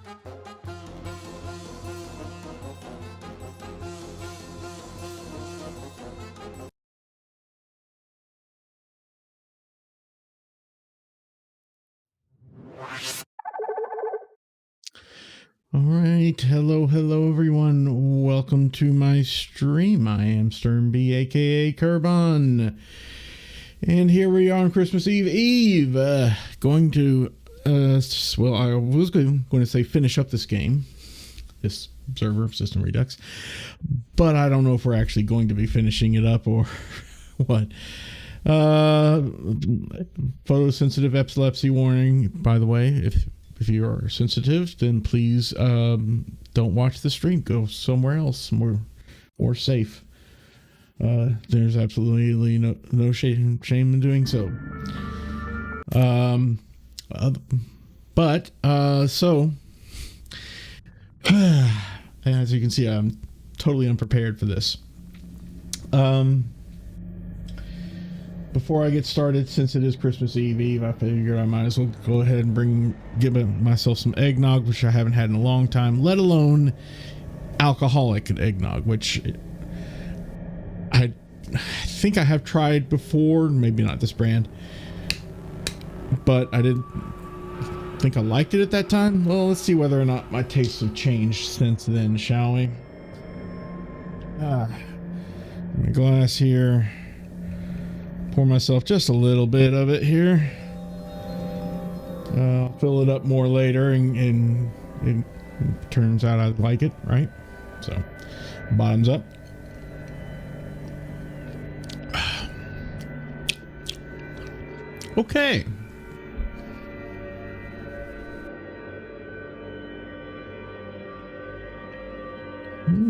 All right, hello everyone. Welcome to my stream. I am Stern B, aka Kerbon, and here we are on Christmas Eve. Going to, well, I was going to say finish up this game, this server System Redux, but I don't know if we're actually going to be finishing it up or what. Photosensitive epilepsy warning, by the way. If you are sensitive, then please don't watch the stream. Go somewhere else more safe. There's absolutely no shame in doing so. So as you can see, I'm totally unprepared for this. Before I get started, since it is Christmas Eve, I figured I might as well go ahead and give myself some eggnog, which I haven't had in a long time, let alone alcoholic eggnog, which I think I have tried before, maybe not this brand, but I didn't think I liked it at that time. Well, let's see whether or not my tastes have changed since then, shall we? My glass here. Pour myself just a little bit of it here. I'll fill it up more later, and it turns out I like it, right? So, bottoms up. Okay.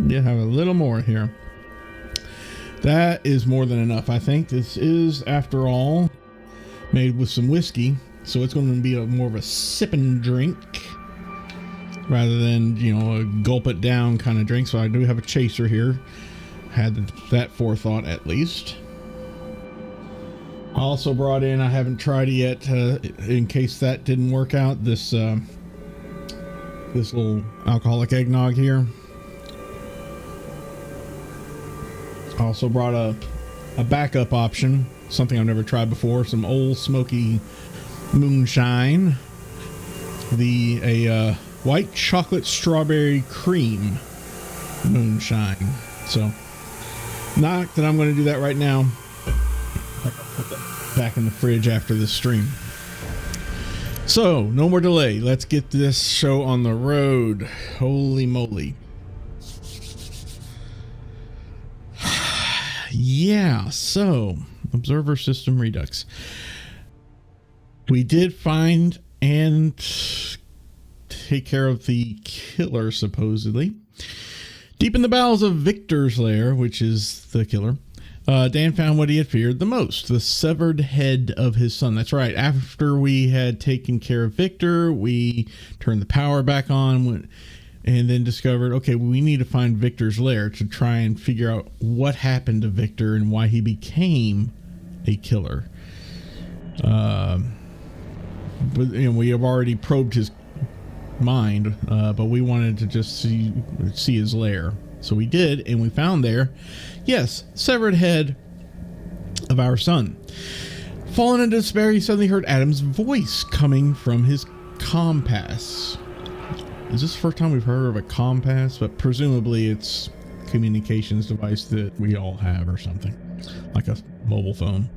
Yeah, have a little more here. That is more than enough. I think this is, after all, made with some whiskey, so it's going to be more of a sipping drink rather than, a gulp it down kind of drink. So I do have a chaser here. Had that forethought at least. I also brought in, I haven't tried it yet, in case that didn't work out, this little alcoholic eggnog here. Also brought a backup option, something I've never tried before, some old smoky moonshine, a white chocolate strawberry cream moonshine. So, not that I'm going to do that right now. I'll put that back in the fridge after the stream. So, no more delay. Let's get this show on the road. Holy moly. Yeah, so Observer System Redux. We did find and take care of the killer, supposedly. Deep in the bowels of Victor's lair, which is the killer, Dan found what he had feared the most, the severed head of his son. That's right. After we had taken care of Victor, we turned the power back on, and then discovered, okay, we need to find Victor's lair to try and figure out what happened to Victor and why he became a killer. But we have already probed his mind, but we wanted to just see his lair. So we did, and we found there, yes, severed head of our son. Fallen into despair, he suddenly heard Adam's voice coming from his compass. Is this the first time we've heard of a compass? But presumably it's a communications device that we all have or something, like a mobile phone.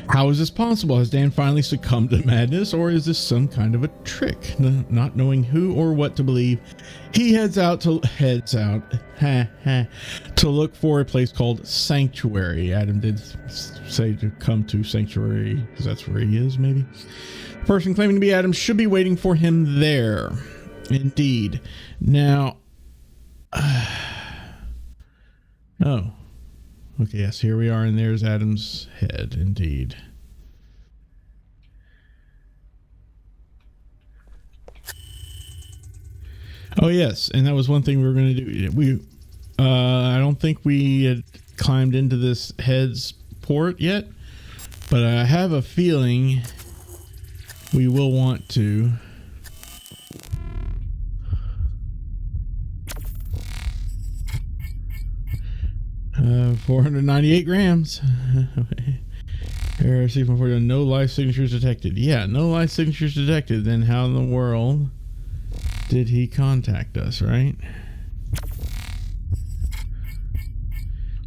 How is this possible? Has Dan finally succumbed to madness, or is this some kind of a trick? Not knowing who or what to believe, he heads out to look for a place called Sanctuary. Adam did say to come to Sanctuary because that's where he is, maybe. The person claiming to be Adam should be waiting for him there. Indeed. Now, oh, okay, yes, here we are, and there's Adam's head, indeed. Oh, yes, and that was one thing we were going to do. I don't think we had climbed into this head's port yet, but I have a feeling we will want to. 498 grams. Error C440, no life signatures detected. Yeah, no life signatures detected. Then how in the world did he contact us, right?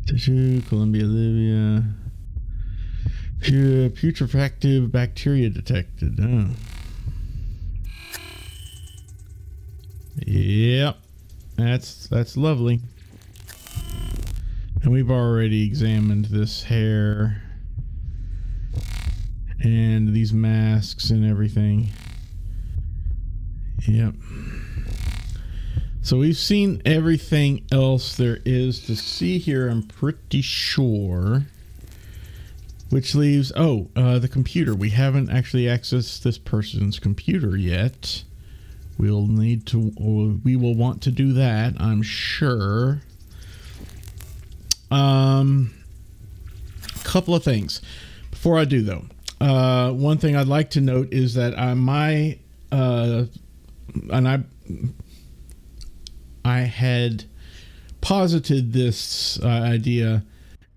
Tissue, Colombia, Libya. Putrefactive bacteria detected. Oh. Yep. That's lovely. And we've already examined this hair and these masks and everything. Yep. So we've seen everything else there is to see here, I'm pretty sure. Which leaves, the computer. We haven't actually accessed this person's computer yet. We will want to do that, I'm sure. Couple of things before I do though. One thing I'd like to note is that I had posited this idea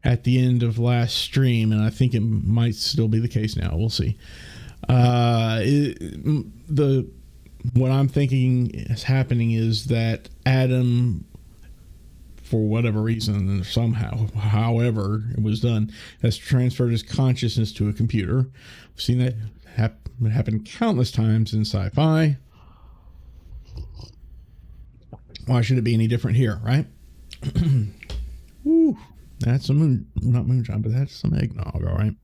at the end of last stream, and I think it might still be the case now. We'll see. What I'm thinking is happening is that Adam, for whatever reason, however it was done, has transferred his consciousness to a computer. We've seen that happen countless times in sci-fi. Why should it be any different here, right? Woo, that's some not moonshine, but that's some eggnog, all right?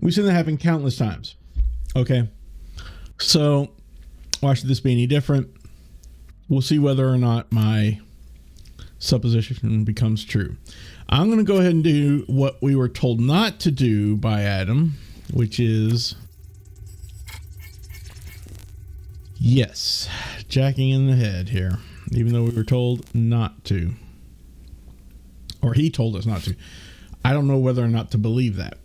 We've seen that happen countless times. Okay, so why should this be any different? We'll see whether or not my supposition becomes true. I'm going to go ahead and do what we were told not to do by Adam, which is, yes, jacking in the head here, even though we were told not to. Or he told us not to. I don't know whether or not to believe that.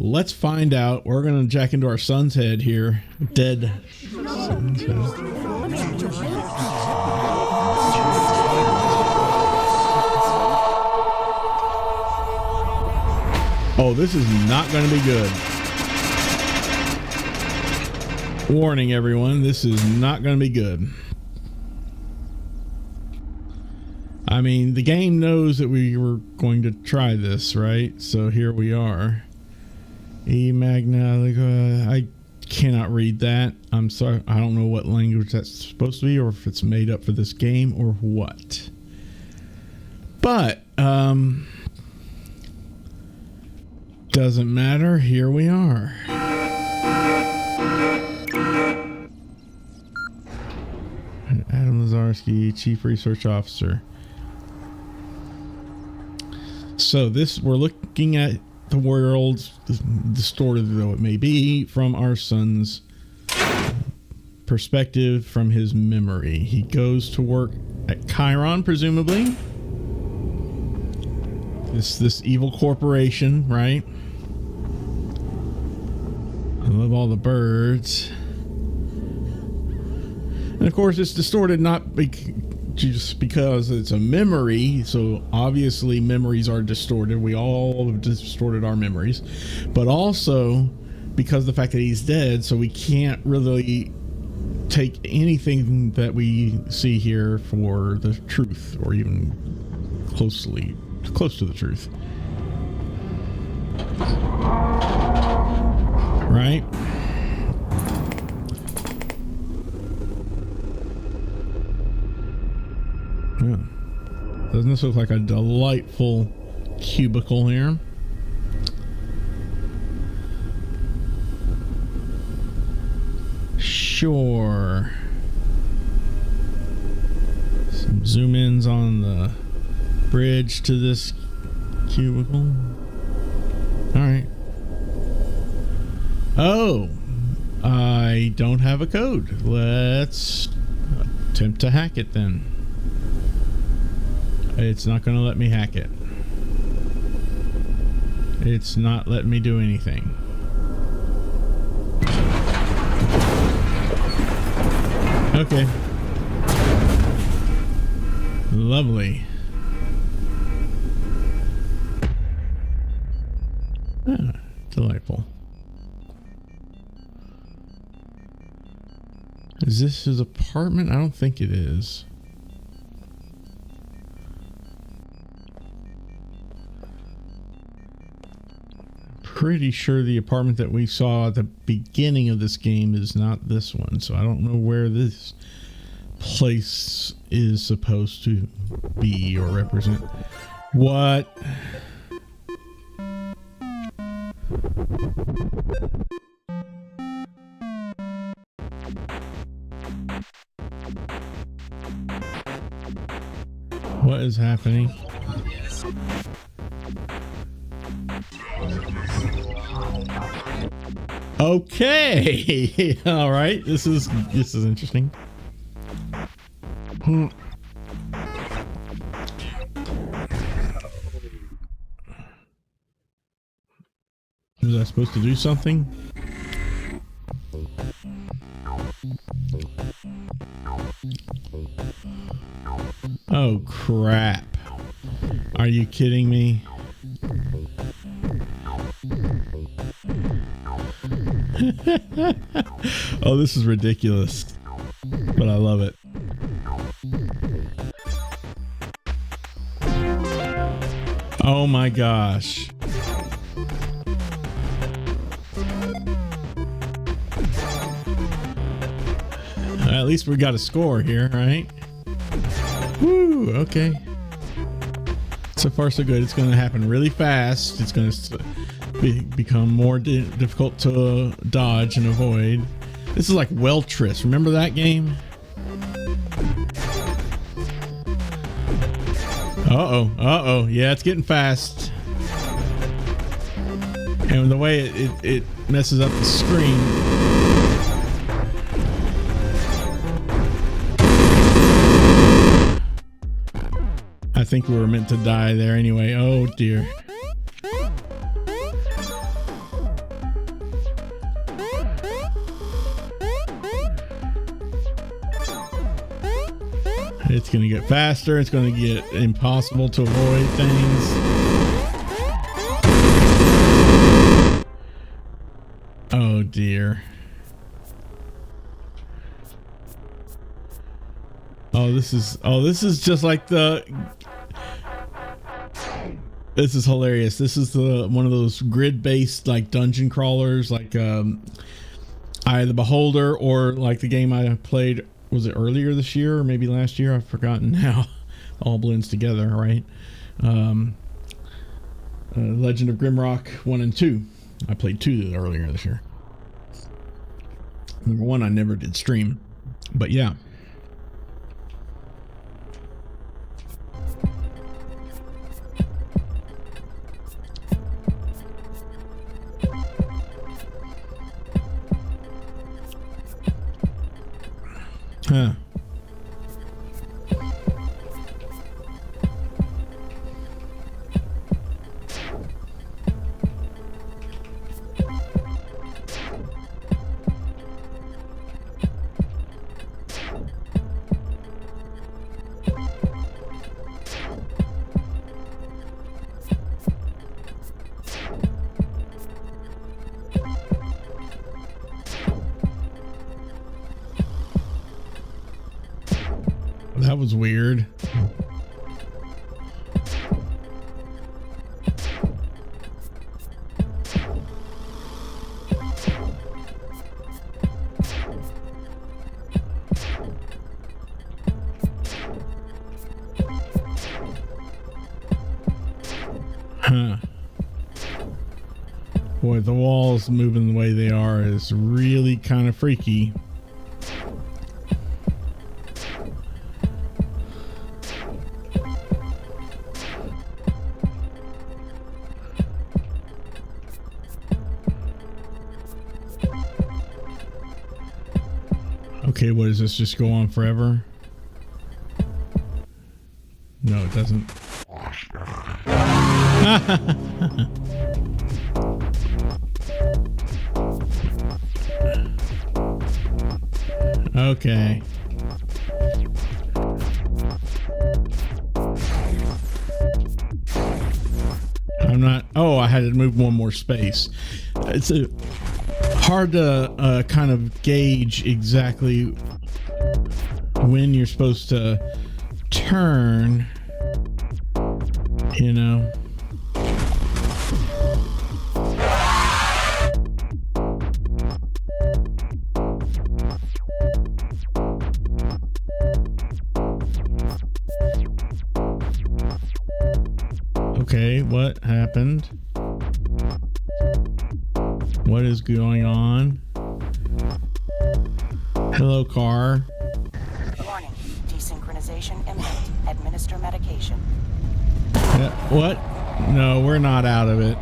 Let's find out. We're going to jack into our son's head here. Dead son's head. Oh, this is not going to be good. Warning, everyone. This is not going to be good. I mean, the game knows that we were going to try this, right? So here we are. E Magna, I cannot read that. I'm sorry. I don't know what language that's supposed to be, or if it's made up for this game, or what. But, doesn't matter. Here we are. Adam Lazarski, Chief Research Officer. So we're looking at the world, distorted though it may be, from our son's perspective, from his memory. He goes to work at Chiron, presumably. This evil corporation, right? I love all the birds. And of course, it's distorted not just because it's a memory. So obviously memories are distorted. We all have distorted our memories. But also because of the fact that he's dead, so we can't really take anything that we see here for the truth, or even close to the truth. Right? Yeah. Doesn't this look like a delightful cubicle here? Sure. Some zoom ins on the bridge to this cubicle. Alright. Oh, I don't have a code. Let's attempt to hack it then. It's not going to let me hack it. It's not letting me do anything. Okay. Lovely. Ah, delightful. Is this his apartment? I don't think it is. Pretty sure the apartment that we saw at the beginning of this game is not this one, so I don't know where this place is supposed to be or represent. What? What is happening? Okay. All right. This is interesting. Was I supposed to do something? Oh crap. Are you kidding me? Oh, this is ridiculous, but I love it. Oh my gosh. At least we got a score here, right? Woo, okay. So far so good. It's going to happen really fast. It's going to become more difficult to dodge and avoid. This is like Weltris. Remember that game? Uh-oh. Uh-oh. Yeah, it's getting fast. And the way it messes up the screen. I think we were meant to die there anyway. Oh dear. It's going to get faster. It's going to get impossible to avoid things. Oh dear. Oh, this is just like the. This is hilarious. This is one of those grid-based like dungeon crawlers, like Eye of the Beholder, or like the game I played. Was it earlier this year or maybe last year? I've forgotten now. All blends together, right? Legend of Grimrock 1 and 2. I played 2 earlier this year. Number 1 I never did stream, but yeah. Huh. That was weird. Huh. Boy, the walls moving the way they are is really kind of freaky. Okay, what does this just go on forever? No, it doesn't. Okay. I'm I'm not. Oh, I had to move one more space. It's hard to kind of gauge exactly when you're supposed to turn, you know. Okay, what happened? What is going on? Hello, car. Warning. Desynchronization imminent. Administer medication. What? No, we're not out of it.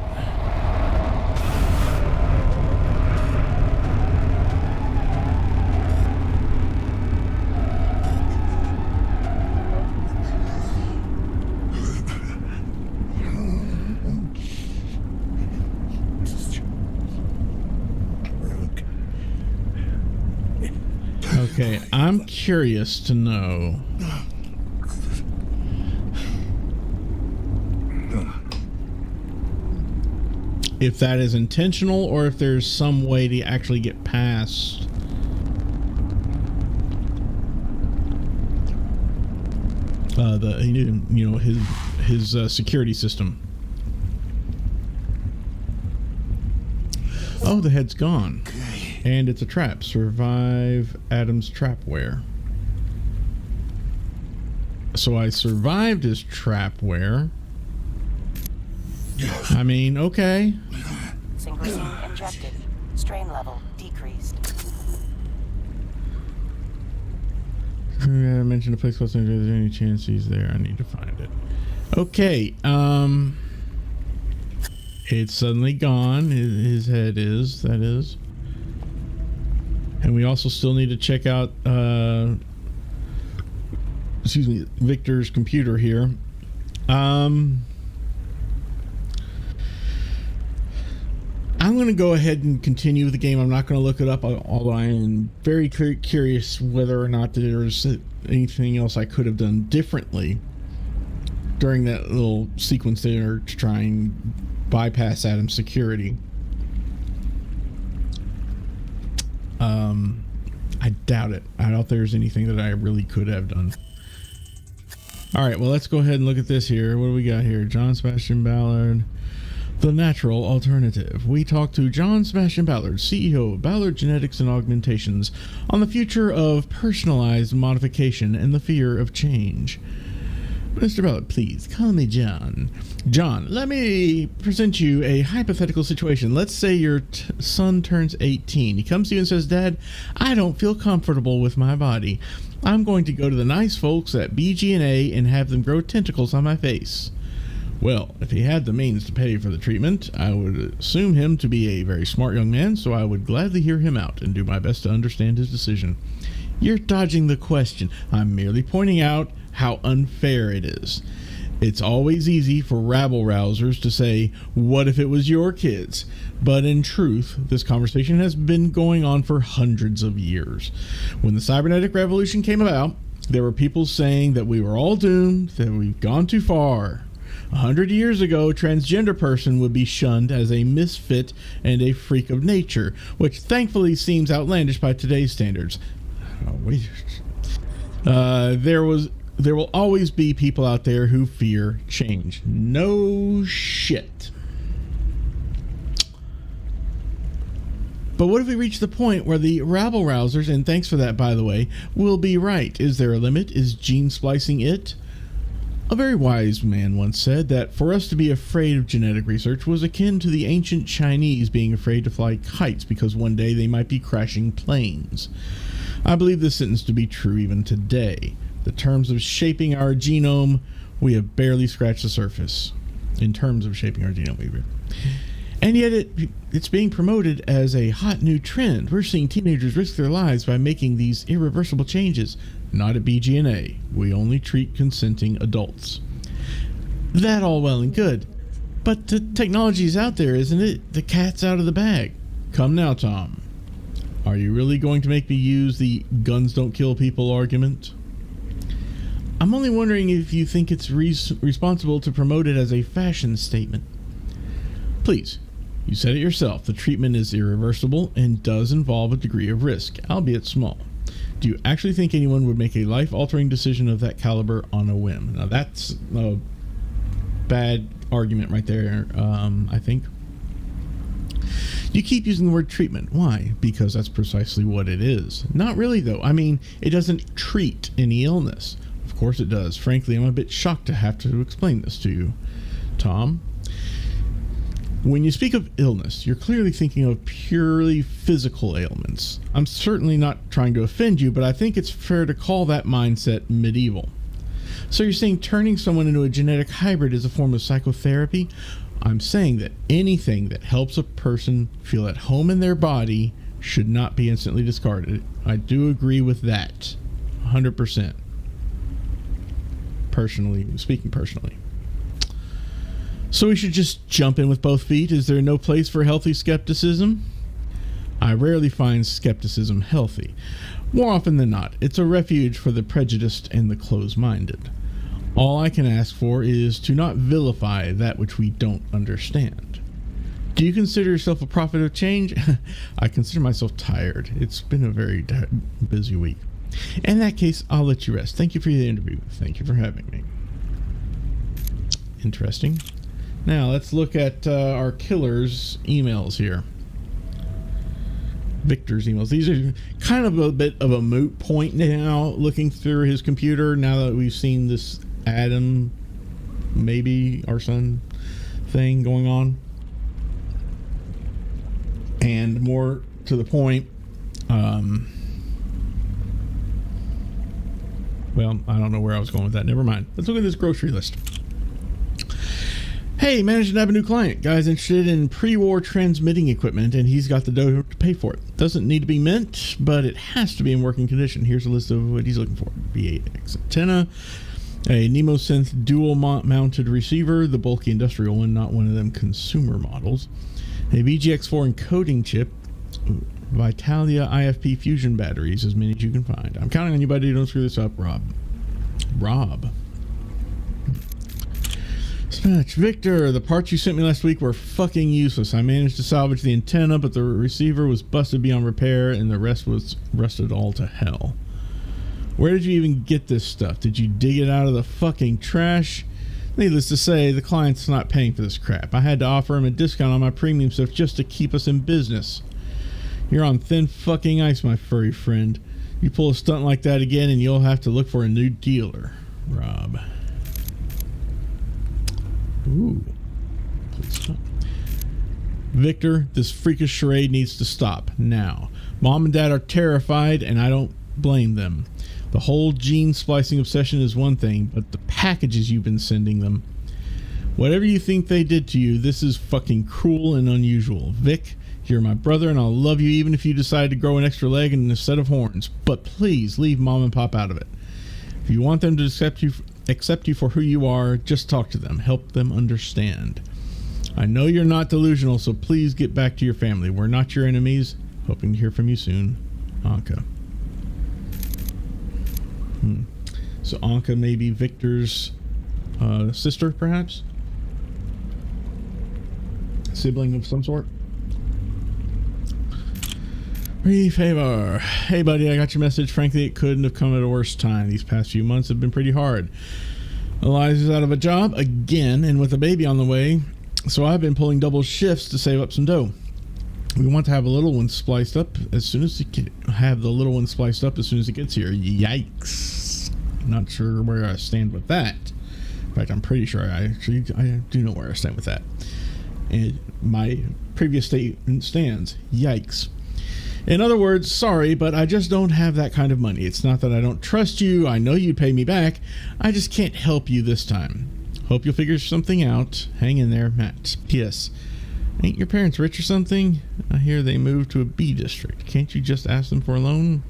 Okay, I'm curious to know if that is intentional or if there's some way to actually get past his security system. Oh, the head's gone. And it's a trap. Survive Adam's trapware. So I survived his trapware. I mean, okay. Synchrosine injected. Strain level decreased. I mentioned a place close to. Is there any chance he's there? I need to find it. Okay. It's suddenly gone. His head is. That is. And we also still need to check out, Victor's computer here. I'm going to go ahead and continue with the game. I'm not going to look it up, although I am very curious whether or not there's anything else I could have done differently during that little sequence there to try and bypass Adam's security. I doubt it. I doubt there's anything that I really could have done. Alright, well, let's go ahead and look at this here. What do we got here? John Sebastian Ballard, the natural alternative. We talked to John Sebastian Ballard, CEO of Ballard Genetics and Augmentations, on the future of personalized modification and the fear of change. Mr. Ballard, please call me John. John, let me present you a hypothetical situation. Let's say your son turns 18. He comes to you and says, Dad, I don't feel comfortable with my body. I'm going to go to the nice folks at BG&A and have them grow tentacles on my face. Well, if he had the means to pay for the treatment, I would assume him to be a very smart young man, so I would gladly hear him out and do my best to understand his decision. You're dodging the question. I'm merely pointing out how unfair it is. It's always easy for rabble-rousers to say, what if it was your kids? But in truth, this conversation has been going on for hundreds of years. When the cybernetic revolution came about, there were people saying that we were all doomed, that we've gone too far. 100 years ago, a transgender person would be shunned as a misfit and a freak of nature, which thankfully seems outlandish by today's standards. There will always be people out there who fear change. No shit. But what if we reach the point where the rabble-rousers, and thanks for that by the way, will be right? Is there a limit? Is gene splicing it? A very wise man once said that for us to be afraid of genetic research was akin to the ancient Chinese being afraid to fly kites because one day they might be crashing planes. I believe this sentence to be true even today. In terms of shaping our genome, we have barely scratched the surface. In terms of shaping our genome, and yet it's being promoted as a hot new trend. We're seeing teenagers risk their lives by making these irreversible changes. Not at BG&A. We only treat consenting adults. That all well and good, but the technology's out there, isn't it? The cat's out of the bag. Come now, Tom. Are you really going to make me use the guns don't kill people argument? I'm only wondering if you think it's responsible to promote it as a fashion statement. Please, you said it yourself. The treatment is irreversible and does involve a degree of risk, albeit small. Do you actually think anyone would make a life-altering decision of that caliber on a whim? Now, that's a bad argument right there, I think. You keep using the word treatment. Why? Because that's precisely what it is. Not really, though. I mean, it doesn't treat any illness. Of course it does. Frankly, I'm a bit shocked to have to explain this to you, Tom. When you speak of illness, you're clearly thinking of purely physical ailments. I'm certainly not trying to offend you, but I think it's fair to call that mindset medieval. So you're saying turning someone into a genetic hybrid is a form of psychotherapy? I'm saying that anything that helps a person feel at home in their body should not be instantly discarded. I do agree with that, 100%. Speaking personally. So we should just jump in with both feet? Is there no place for healthy skepticism? I rarely find skepticism healthy. More often than not, it's a refuge for the prejudiced and the close-minded. All I can ask for is to not vilify that which we don't understand. Do you consider yourself a prophet of change? I consider myself tired. It's been a very busy week. In that case, I'll let you rest. Thank you for the interview. Thank you for having me. Interesting. Now, let's look at our killer's emails here. Victor's emails. These are kind of a bit of a moot point now, looking through his computer, now that we've seen this Adam, maybe our son thing going on. And more to the point, well, I don't know where I was going with that. Never mind. Let's look at this grocery list. Hey, managed to have a new client. Guy's interested in pre-war transmitting equipment, and he's got the dough to pay for it. Doesn't need to be mint, but it has to be in working condition. Here's a list of what he's looking for. V8X antenna, a NemoSynth dual-mounted receiver, the bulky industrial one, not one of them consumer models, a VGX4 encoding chip, Vitalia IFP fusion batteries, as many as you can find. I'm counting on you, buddy. Don't screw this up, Rob. Dispatch. Victor, the parts you sent me last week were fucking useless. I managed to salvage the antenna, but the receiver was busted beyond repair, and the rest was rusted all to hell. Where did you even get this stuff? Did you dig it out of the fucking trash? Needless to say, the client's not paying for this crap. I had to offer him a discount on my premium stuff just to keep us in business. You're on thin fucking ice, my furry friend. You pull a stunt like that again, and you'll have to look for a new dealer. Rob. Ooh. Please stop. Victor, this freakish charade needs to stop now. Mom and Dad are terrified, and I don't blame them. The whole gene splicing obsession is one thing, but the packages you've been sending them. Whatever you think they did to you, this is fucking cruel and unusual. Vic, you're my brother, and I'll love you even if you decide to grow an extra leg and a set of horns. But please leave Mom and Pop out of it. If you want them to accept you for who you are, just talk to them. Help them understand. I know you're not delusional, so please get back to your family. We're not your enemies. Hoping to hear from you soon. Anka. So Anka may be Victor's sister, perhaps? Sibling of some sort? Favor. Hey buddy, I got your message. Frankly, it couldn't have come at a worse time. These past few months have been pretty hard. Eliza's out of a job again and with a baby on the way, so I've been pulling double shifts to save up some dough. We want to have a little one spliced up as soon as it gets here. Yikes. Not sure where I stand with that. In fact, I'm pretty sure I do know where I stand with that. And my previous statement stands. Yikes. In other words, sorry, but I just don't have that kind of money. It's not that I don't trust you. I know you'd pay me back. I just can't help you this time. Hope you'll figure something out. Hang in there, Matt. P.S. Ain't your parents rich or something? I hear they moved to a B district. Can't you just ask them for a loan?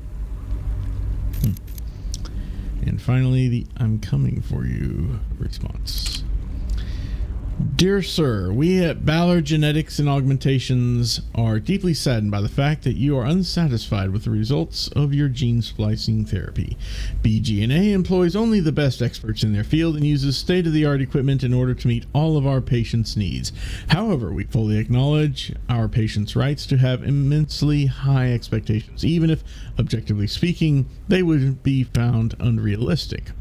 And finally, the I'm coming for you response. Dear Sir, we at Ballard Genetics and Augmentations are deeply saddened by the fact that you are unsatisfied with the results of your gene splicing therapy. BGNA employs only the best experts in their field and uses state-of-the-art equipment in order to meet all of our patients' needs. However, we fully acknowledge our patients' rights to have immensely high expectations, even if, objectively speaking, they would be found unrealistic.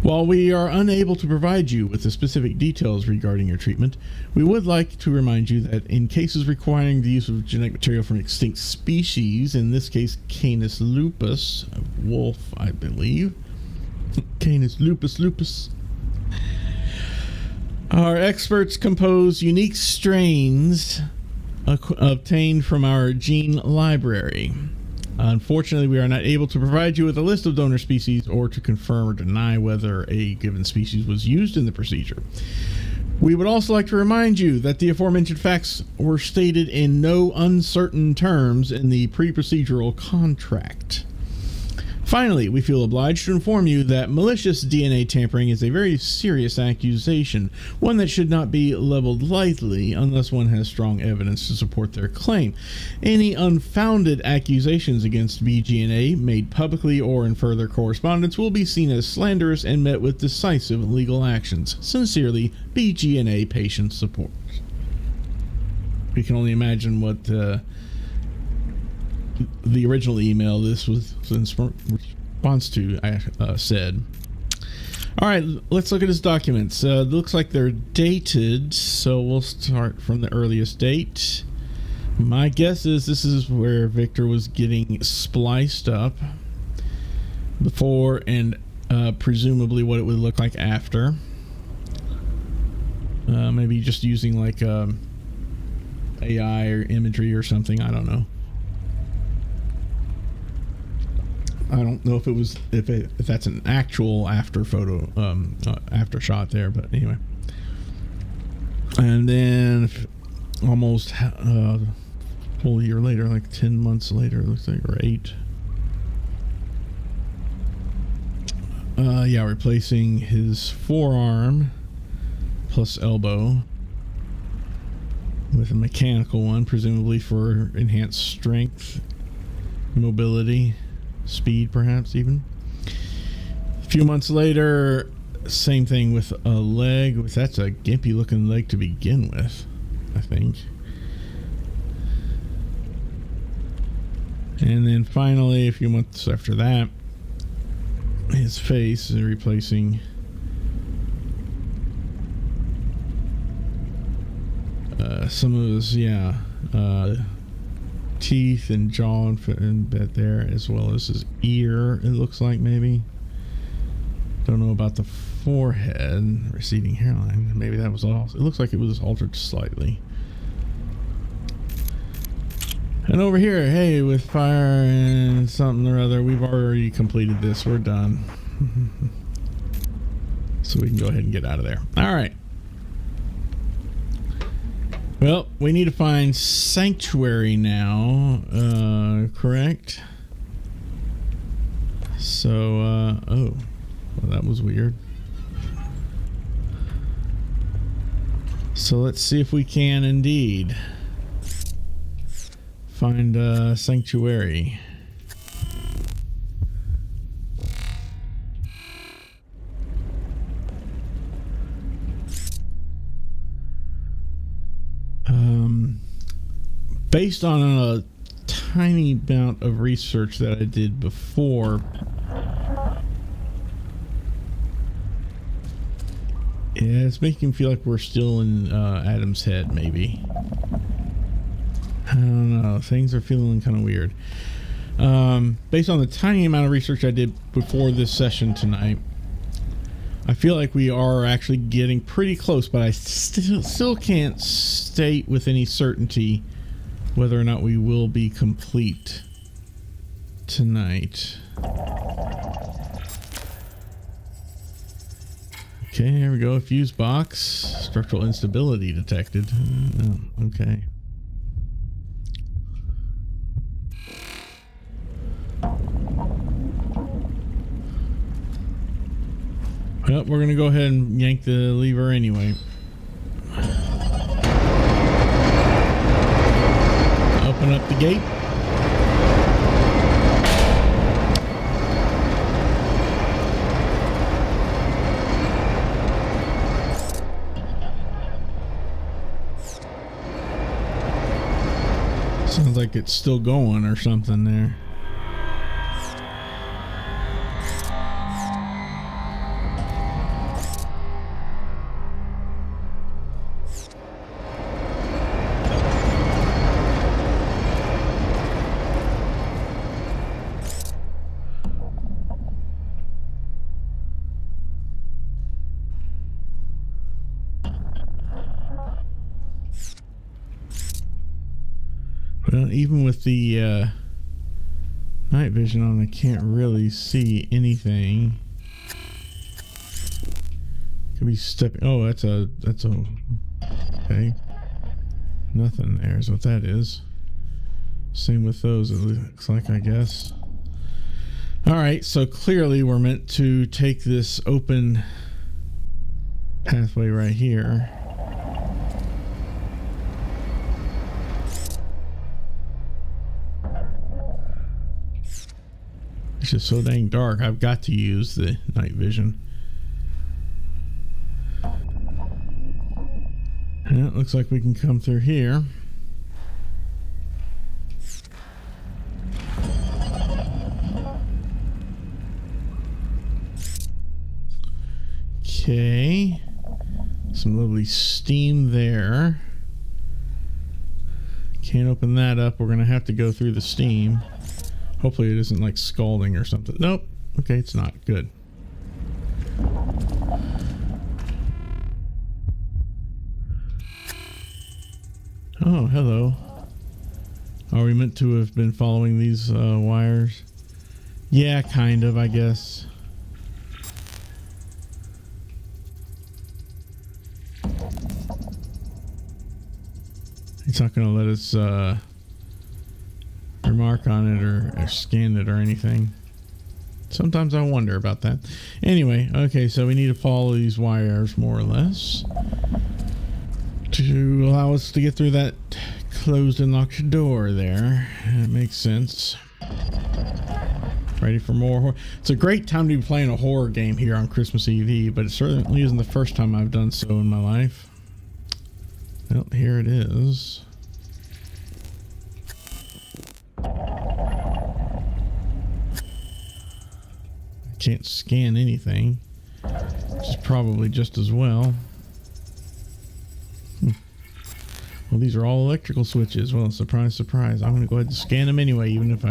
While we are unable to provide you with the specific details regarding your treatment, we would like to remind you that in cases requiring the use of genetic material from extinct species, in this case Canis lupus, a wolf, I believe, Canis lupus, our experts compose unique strains obtained from our gene library. Unfortunately, we are not able to provide you with a list of donor species or to confirm or deny whether a given species was used in the procedure. We would also like to remind you that the aforementioned facts were stated in no uncertain terms in the pre-procedural contract. Finally, we feel obliged to inform you that malicious DNA tampering is a very serious accusation, one that should not be leveled lightly unless one has strong evidence to support their claim. Any unfounded accusations against BGNA made publicly or in further correspondence will be seen as slanderous and met with decisive legal actions. Sincerely, BGNA Patient Support. We can only imagine what the original email this was in response to said. All right, let's look at his documents. It looks like they're dated, so we'll start from the earliest date. My guess is this is where Victor was getting spliced up before and presumably what it would look like after. Maybe just using like AI or imagery or something, I don't know. I don't know if it was if that's an actual after photo after shot there, but anyway. And then almost a whole year later, like 10 months later, it looks like, or 8. Yeah, replacing his forearm plus elbow with a mechanical one, presumably for enhanced strength, mobility, speed, perhaps even. A few months later, same thing with a leg. That's a gimpy looking leg to begin with, I think. And then finally, a few months after that, his face is replacing some of his teeth and jaw and bit there, as well as his ear, it looks like. Maybe, don't know about the forehead, receding hairline. Maybe that was all. It looks like it was altered slightly. And over here, hey, with fire and something or other, we've already completed this. We're done. So we can go ahead and get out of there. All right. Well, we need to find Sanctuary now, correct? So, oh, well, that was weird. So let's see if we can indeed find Sanctuary. Based on a tiny amount of research that I did before, yeah, it's making me feel like we're still in Adam's head, maybe. I don't know. Things are feeling kind of weird. Based on the tiny amount of research I did before this session tonight, I feel like we are actually getting pretty close, but I still can't state with any certainty whether or not we will be complete tonight. Okay, here we go. Fuse box. Structural instability detected. Oh, okay. Well, we're going to go ahead and yank the lever anyway. the gate. Sounds like it's still going or something there. Well, even with the night vision on, I can't really see anything. Could be stepping. Oh, that's a. Okay. Nothing there is what that is. Same with those, it looks like, I guess. Alright, so clearly we're meant to take this open pathway right here. It's just so dang dark. I've got to use the night vision. And it looks like we can come through here. Okay. Some lovely steam there. Can't open that up. We're going to have to go through the steam. Hopefully it isn't like scalding or something. Nope. Okay, it's not. Good. Oh, hello. Are we meant to have been following these wires? Yeah, kind of, I guess. It's not going to let us remark on it or scan it or anything. Sometimes I wonder about that. Anyway, okay, so we need to follow these wires more or less to allow us to get through that closed and locked door there. That makes sense. Ready for more? It's a great time to be playing a horror game here on Christmas Eve, but it certainly isn't the first time I've done so in my life. Well, here it is. Can't scan anything, which is probably just as well. Well, these are all electrical switches. Well, surprise, surprise. I'm going to go ahead and scan them anyway, even if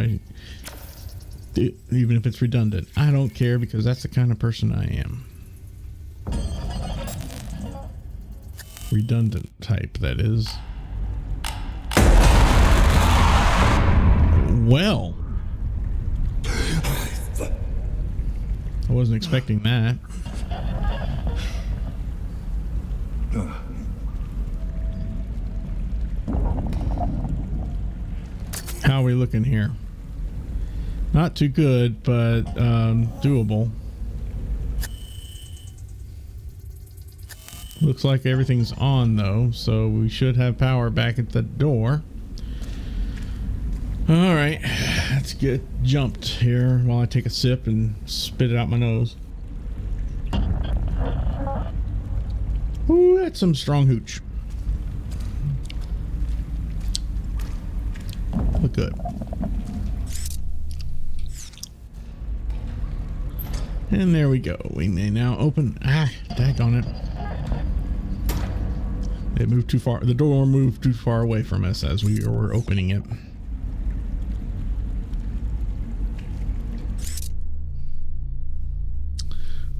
it's redundant. I don't care because that's the kind of person I am. Redundant type, that is. Well, I wasn't expecting that. How are we looking here? Not too good, but doable. Looks like everything's on though, so we should have power back at the door. All right, let's get jumped here while I take a sip and spit it out my nose. Ooh, that's some strong hooch. Look good. And there we go. We may now open. Daggone it. It moved too far. The door moved too far away from us as we were opening it.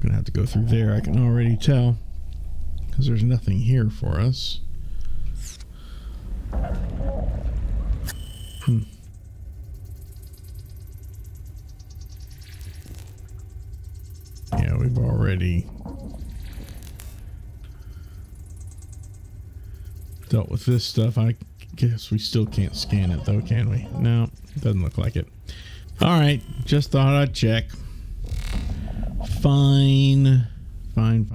Gonna have to go through there, I can already tell, because there's nothing here for us. Yeah, we've already dealt with this stuff. I guess we still can't scan it though, can we? No, doesn't look like it. Alright, just thought I'd check. Fine. Fine.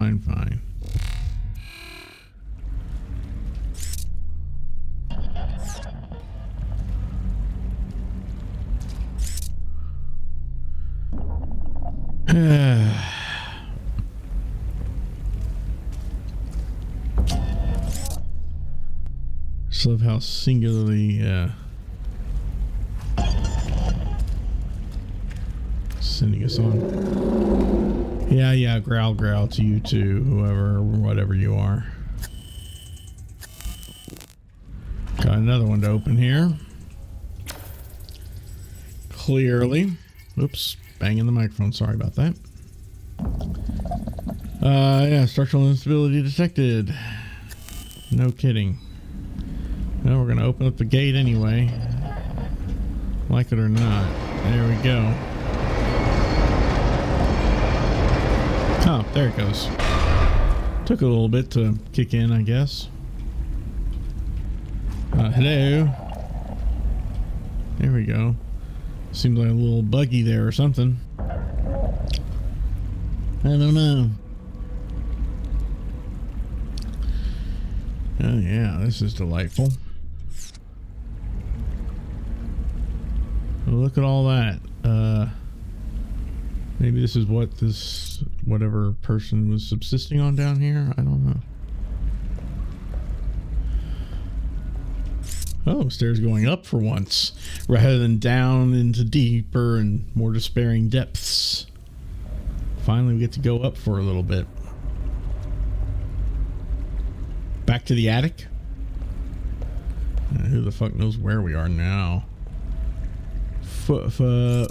Just love how singularly sending us on. Yeah, growl to you too, whoever, whatever you are. Got another one to open here. Clearly. Oops, banging the microphone, sorry about that. Yeah, structural instability detected. No kidding. Well, we're gonna open up the gate anyway. Like it or not. There we go. Oh, there it goes. Took a little bit to kick in, I guess. Hello. There we go. Seems like a little buggy there or something. I don't know. Oh yeah, this is delightful. Look at all that. Maybe this is what this whatever person was subsisting on down here. I don't know. Oh, stairs going up for once, rather than down into deeper and more despairing depths. Finally, we get to go up for a little bit. Back to the attic? Who the fuck knows where we are now? Furta?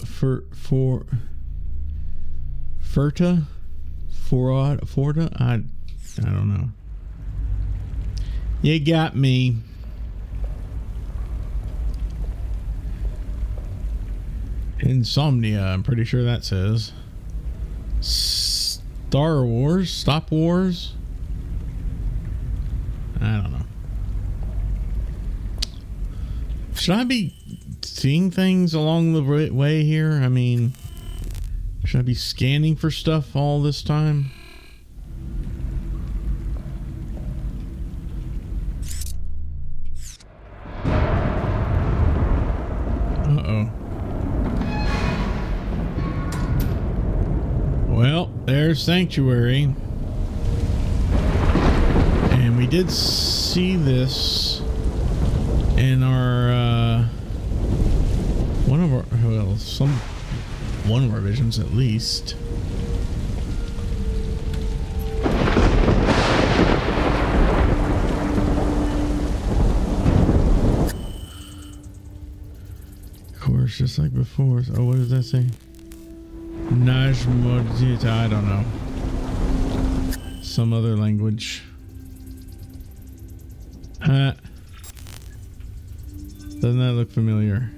I don't know. You got me. Insomnia, I'm pretty sure that says. Star Wars? Stop Wars? I don't know. Should I be seeing things along the way here? I mean, should I be scanning for stuff all this time? Uh-oh. Well, there's Sanctuary. And we did see this in our, one of our visions at least. Of course, just like before. Oh, what does that say? Najmodita, I don't know. Some other language. Doesn't that look familiar?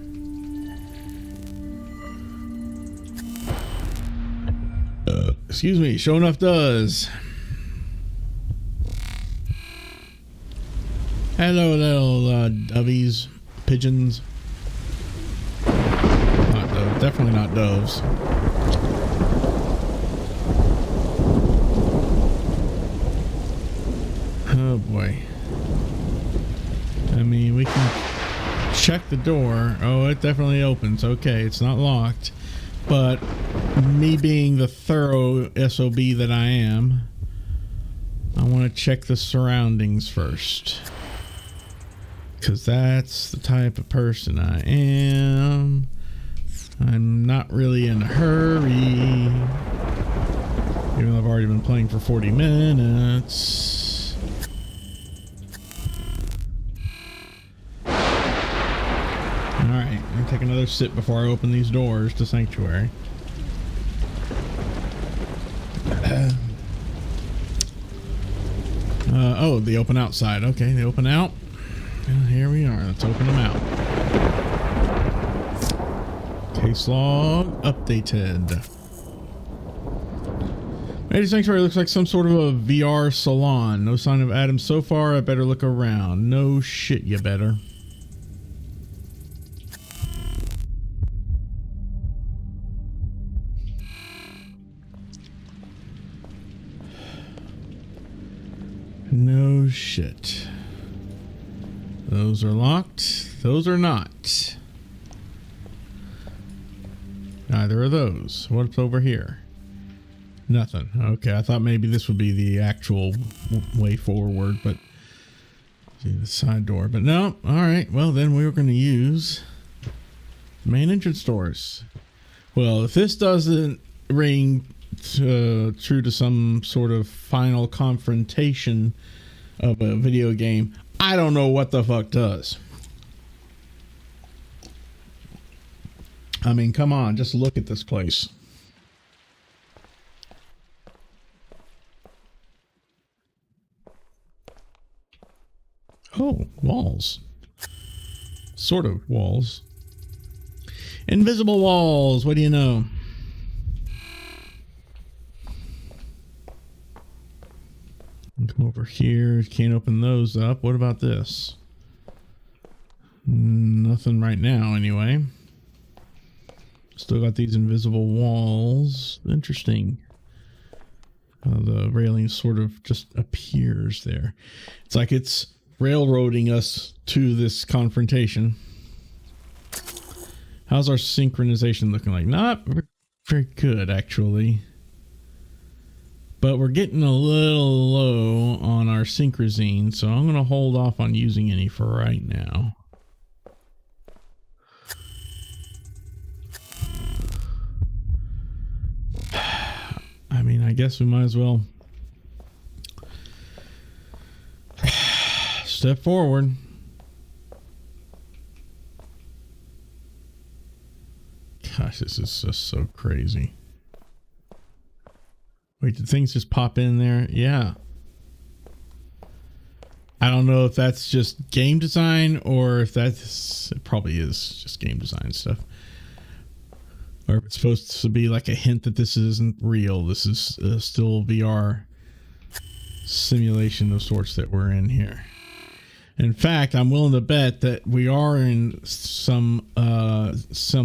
Excuse me, sure enough does. Hello, little dovies, pigeons. Not doves, definitely not doves. Oh boy. I mean, we can check the door. Oh, it definitely opens. Okay, it's not locked. But me being the thorough SOB that I am, I want to check the surroundings first. Because that's the type of person I am. I'm not really in a hurry. Even though I've already been playing for 40 minutes. Alright, I'm gonna take another sip before I open these doors to Sanctuary. Oh, they open outside. Okay, they open out. Here we are. Let's open them out. Case log updated. Maybe Sanctuary looks like some sort of a VR salon. No sign of Adam so far. I better look around. No shit, you better. No shit. Those are locked. Those are not. Neither of those. What's over here? Nothing. Okay, I thought maybe this would be the actual way forward, but see the side door. But no. All right. Well, then we were going to use the main entrance doors. Well, if this doesn't ring true to some sort of final confrontation of a video game, I don't know what the fuck does. I mean, come on, just look at this place. Oh, walls. Sort of walls. Invisible walls, what do you know? Come over here. Can't open those up. What about this? Nothing right now, anyway. Still got these invisible walls. Interesting. The railing sort of just appears there. It's like it's railroading us to this confrontation. How's our synchronization looking like? Not very good, actually. But we're getting a little low on our synchrosine, so I'm going to hold off on using any for right now. I mean, I guess we might as well step forward. Gosh, this is just so crazy. Wait, did things just pop in there? Yeah. I don't know if that's just game design or if that's... It probably is just game design stuff. Or if it's supposed to be like a hint that this isn't real. This is still VR simulation of sorts that we're in here. In fact, I'm willing to bet that we are in some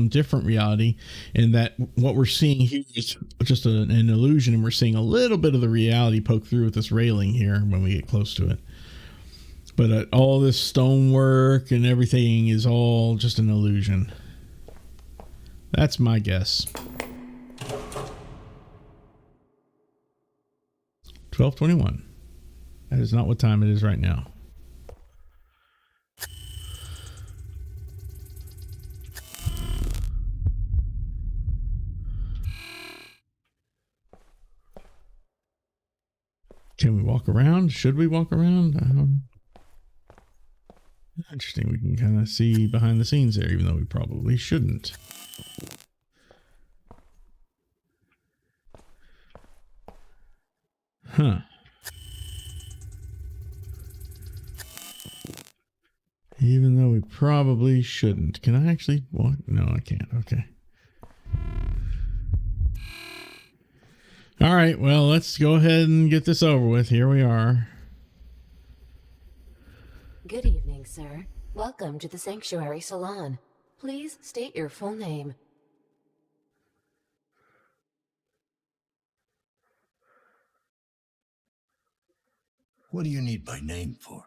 different reality, and that what we're seeing here is just an illusion, and we're seeing a little bit of the reality poke through with this railing here when we get close to it. But all this stonework and everything is all just an illusion. That's my guess. 12:21. That is not what time it is right now. Can we walk around? Should we walk around? Interesting. We can kind of see behind the scenes there, even though we probably shouldn't. Huh. Even though we probably shouldn't. Can I actually walk? No, I can't. Okay. All right. Well, let's go ahead and get this over with. Here we are. Good evening, sir. Welcome to the Sanctuary Salon. Please state your full name. What do you need my name for?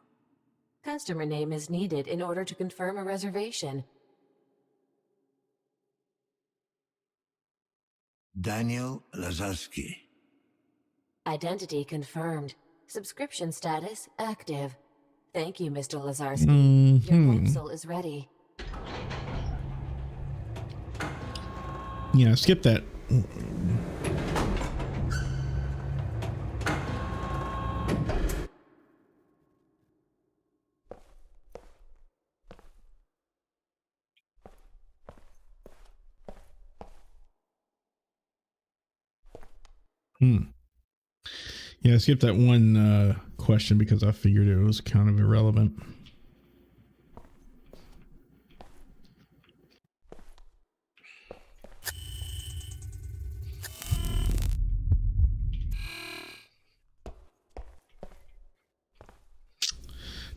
Customer name is needed in order to confirm a reservation. Daniel Lazarski. Identity confirmed. Subscription status active. Thank you, Mr. Lazarski. Your capsule is ready. Yeah, skip that. Yeah, I skipped that one question because I figured it was kind of irrelevant.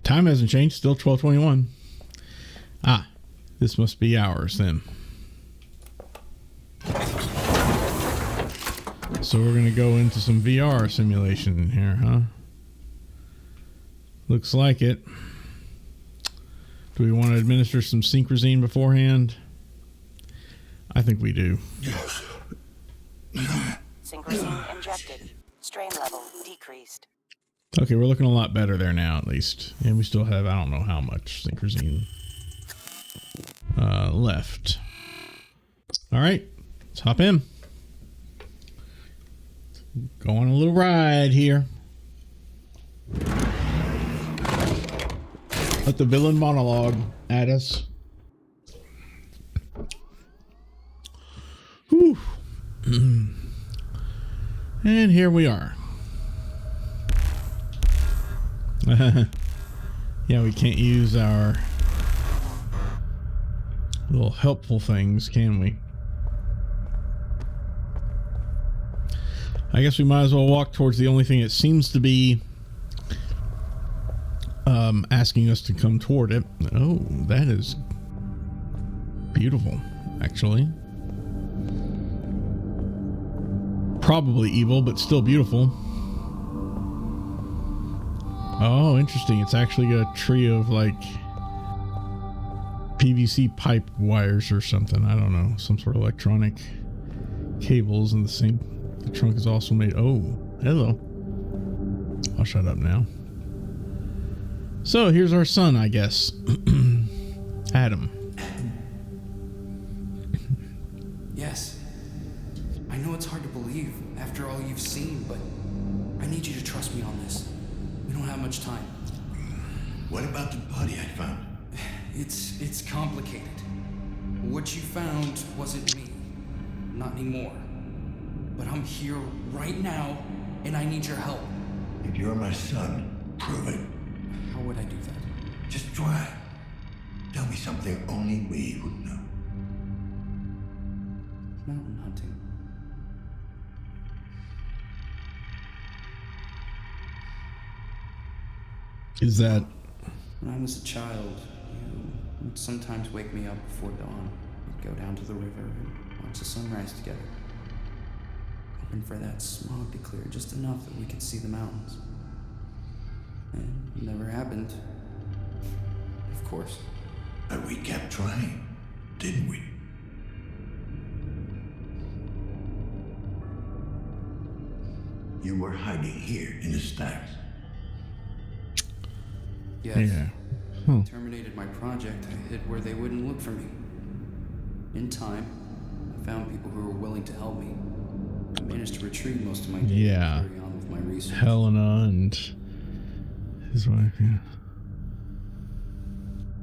Time hasn't changed, still 12:21. Ah, this must be ours then. So we're going to go into some VR simulation here, huh? Looks like it. Do we want to administer some synchrosine beforehand? I think we do. Yes. Synchrosine injected. Strain level decreased. Okay, we're looking a lot better there now, at least. And we still have, I don't know how much synchrosine left. All right, let's hop in. Go on a little ride here. Let the villain monologue at us. Whew. And here we are. Yeah, we can't use our little helpful things, can we? I guess we might as well walk towards the only thing that seems to be asking us to come toward it. Oh, that is beautiful, actually. Probably evil, but still beautiful. Oh, interesting. It's actually a tree of like PVC pipe wires or something. I don't know. Some sort of electronic cables, and the trunk is also made. Oh, hello. I'll shut up now. So here's our son, I guess. Adam. Yes. I know it's hard to believe after all you've seen, but I need you to trust me on this. We don't have much time. What about the body I found? It's complicated. What you found wasn't me. Not anymore. But I'm here right now, and I need your help. If you're my son, prove it. How would I do that? Just try. Tell me something only we would know. Mountain hunting. Is that... When I was a child, you would sometimes wake me up before dawn. We'd go down to the river and watch the sunrise together. Hoping for that smog to clear just enough that we could see the mountains. And it never happened. Of course. But we kept trying, didn't we? You were hiding here in the stacks. Yes. Yeah. Huh. Terminated my project. I hid where they wouldn't look for me. In time, I found people who were willing to help me. I managed to retrieve most of my data Yeah. and carry on with my research. Helena and his wife, yeah.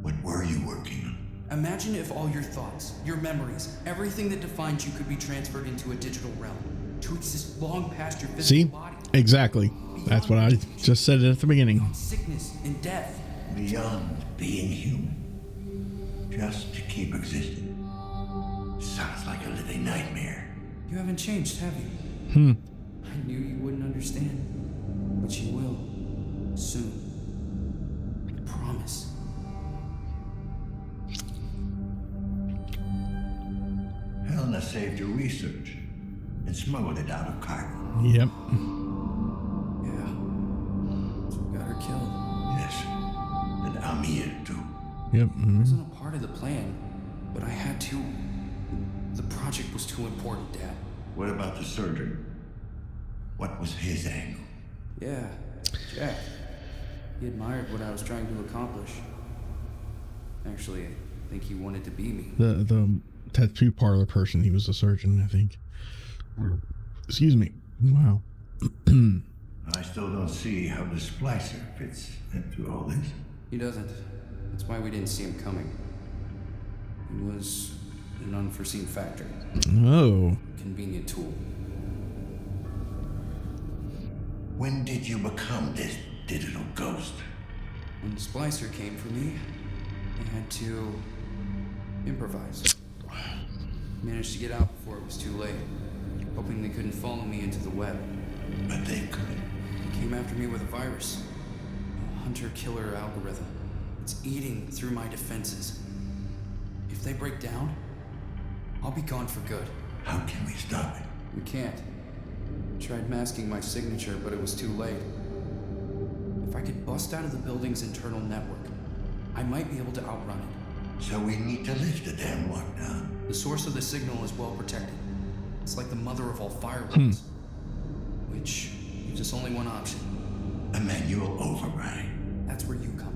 What were you working on? Imagine if all your thoughts, your memories, everything that defines you could be transferred into a digital realm, to exist long past your physical See? body. Exactly. That's what I just said at the beginning. Beyond sickness and death. Beyond being human. Just to keep existing. Sounds like a living nightmare. You haven't changed, have you? I knew you wouldn't understand, but you will. Soon. I promise. Helena saved your research and smuggled it out of cargo. Yep. Yeah. So we got her killed. Yes. And I'm here too. Yep. It wasn't a part of the plan, but I had to. The project was too important, Dad. What about the surgeon? What was his angle? Yeah, Jack. He admired what I was trying to accomplish. Actually, I think he wanted to be me. The tattoo parlor person, he was a surgeon, I think. Excuse me. Wow. I still don't see how the splicer fits into all this. He doesn't. That's why we didn't see him coming. He was an unforeseen factor. Oh. Convenient tool. When did you become this digital ghost? When the splicer came for me, I had to improvise. Managed to get out before it was too late, hoping they couldn't follow me into the web. But they couldn't. They came after me with a virus. A hunter-killer algorithm. It's eating through my defenses. If they break down, I'll be gone for good. How can we stop it? We can't. Tried masking my signature, but it was too late. If I could bust out of the building's internal network, I might be able to outrun it. So we need to lift the damn lockdown. The source of the signal is well protected. It's like the mother of all firewalls. which leaves us only one option. A manual override. That's where you come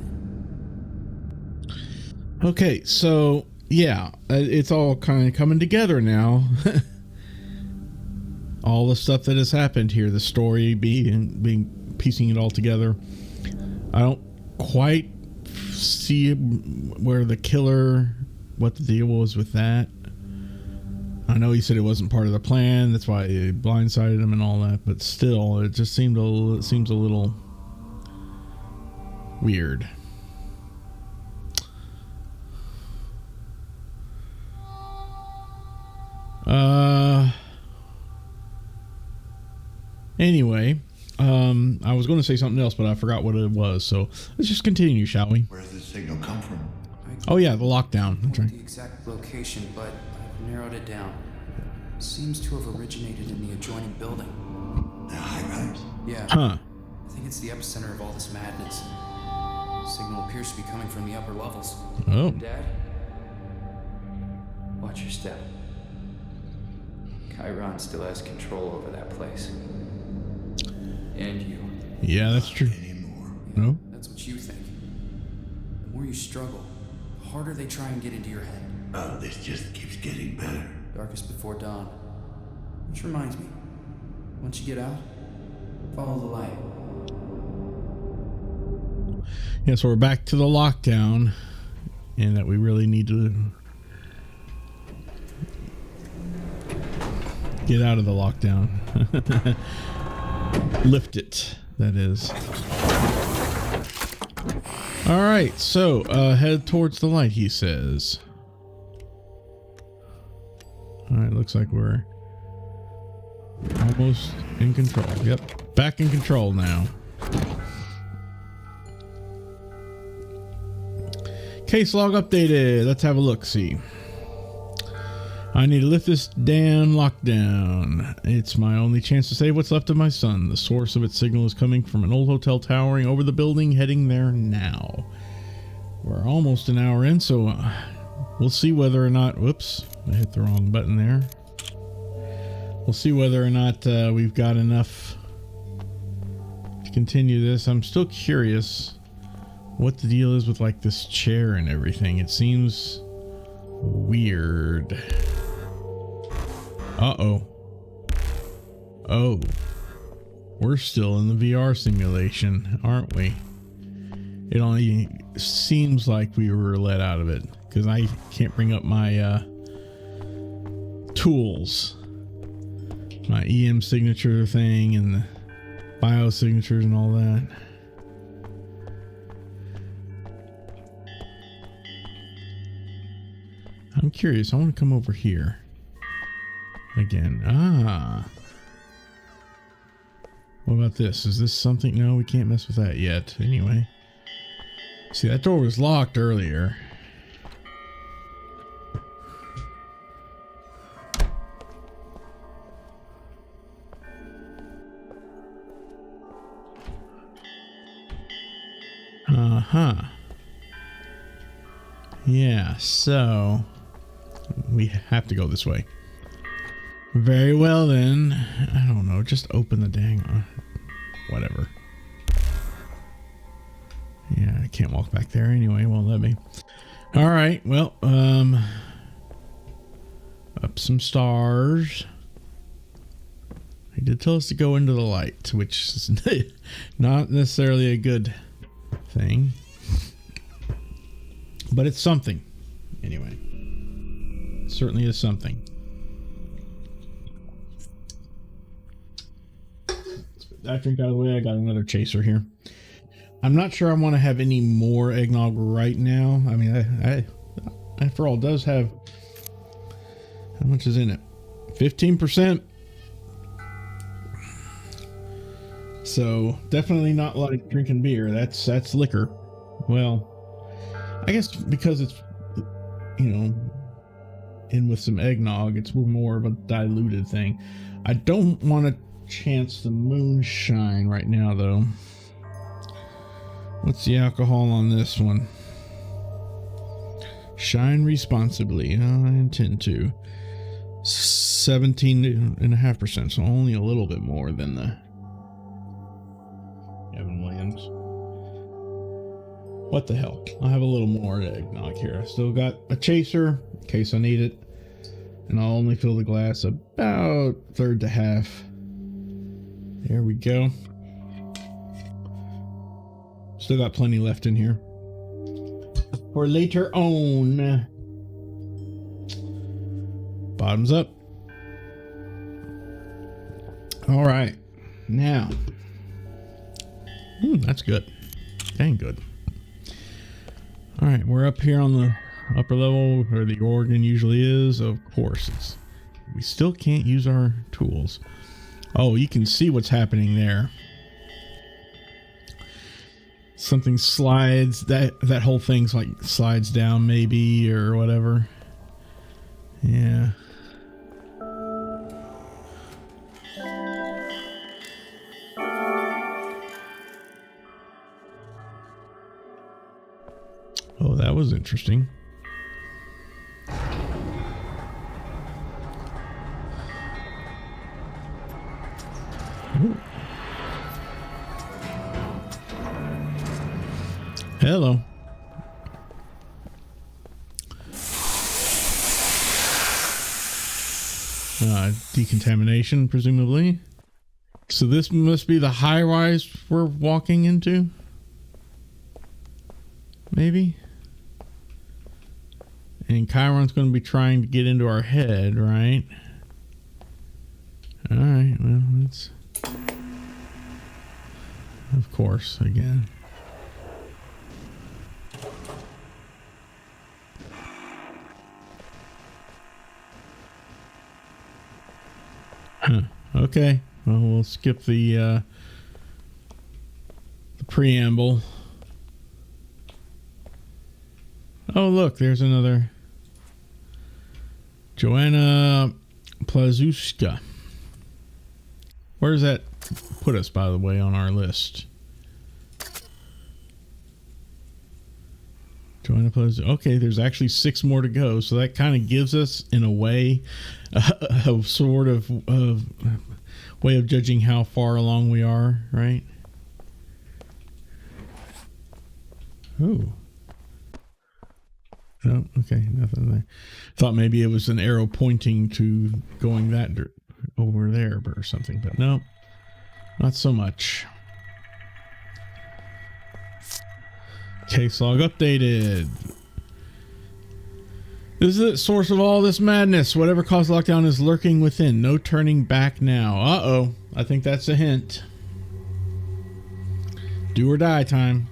in. Okay, so yeah, it's all kind of coming together now. All the stuff that has happened here, the story being piecing it all together. I don't quite see where the killer, what the deal was with that. I know he said it wasn't part of the plan, that's why it blindsided him and all that, but still, it just seems a little weird. Anyway, I was going to say something else, but I forgot what it was. So let's just continue, shall we? Where does the signal come from? Oh yeah, the lockdown. That's right. The exact location, but I've narrowed it down. Seems to have originated in the adjoining building. The high-rise? Yeah. Huh. I think it's the epicenter of all this madness. Signal appears to be coming from the upper levels. Oh. Dad? Watch your step. Chiron still has control over that place. And you. Yeah, that's true. Anymore. No. That's what you think. The more you struggle, the harder they try and get into your head. Oh, this just keeps getting better. Darkest before dawn. Which reminds me, once you get out, follow the light. Yeah, so we're back to the lockdown, and that we really need to get out of the lockdown. Lift it, that is. All right, so head towards the light, he says. All right, looks like we're almost in control. Yep, back in control now. Case log updated. Let's have a look. See. I need to lift this damn lockdown. It's my only chance to save what's left of my son. The source of its signal is coming from an old hotel towering over the building, heading there now. We're almost an hour in, so we'll see whether or not... Whoops, I hit the wrong button there. We'll see whether or not we've got enough to continue this. I'm still curious what the deal is with like this chair and everything. It seems weird. Uh-oh. Oh. We're still in the VR simulation, aren't we? It only seems like we were let out of it because I can't bring up my tools. My EM signature thing and the biosignatures and all that. I'm curious. I want to come over here again. Ah. What about this? Is this something? No, we can't mess with that yet. Anyway. See, that door was locked earlier. Uh-huh. Yeah, so we have to go this way. Very well then. I don't know, just open the dang whatever. Yeah, I can't walk back there anyway, won't let me. All right, well, up some stars. He did tell us to go into the light, which is not necessarily a good thing. But it's something. Anyway. It certainly is something. Let's put that drink out of the way. I got another chaser here. I'm not sure I want to have any more eggnog right now. I mean, I after all, does have... How much is in it? 15%. So, definitely not like drinking beer. That's liquor. Well... I guess because it's, you know, in with some eggnog, it's more of a diluted thing. I don't want to chance the moonshine right now, though. What's the alcohol on this one? Shine responsibly. I intend to. 17.5%, so only a little bit more than the Evan Williams. What the hell? I'll have a little more eggnog here. I still got a chaser in case I need it. And I'll only fill the glass about third to half. There we go. Still got plenty left in here for later on. Bottoms up. All right. Now. That's good. Dang good. All right. We're up here on the upper level where the organ usually is. Of course, we still can't use our tools. Oh, you can see what's happening there. Something slides. That whole thing's like slides down maybe or whatever. Yeah. Oh, that was interesting. Ooh. Hello. Decontamination, presumably. So this must be the high rise we're walking into? Maybe? And Chiron's going to be trying to get into our head, right? Alright, well, let's... Of course, again. Huh. Okay. Well, we'll skip the preamble. Oh, look, there's another Joanna Plazuska. Where does that put us, by the way, on our list? Joanna Plazuska. Okay, there's actually 6 more to go, so that kind of gives us, in a way, a sort of way of judging how far along we are, right? Oh. No, okay, nothing there. Thought maybe it was an arrow pointing to going that over there or something, but no, not so much. Case log updated. This is the source of all this madness. Whatever caused lockdown is lurking within. No turning back now. Uh-oh. I think that's a hint. Do or die time.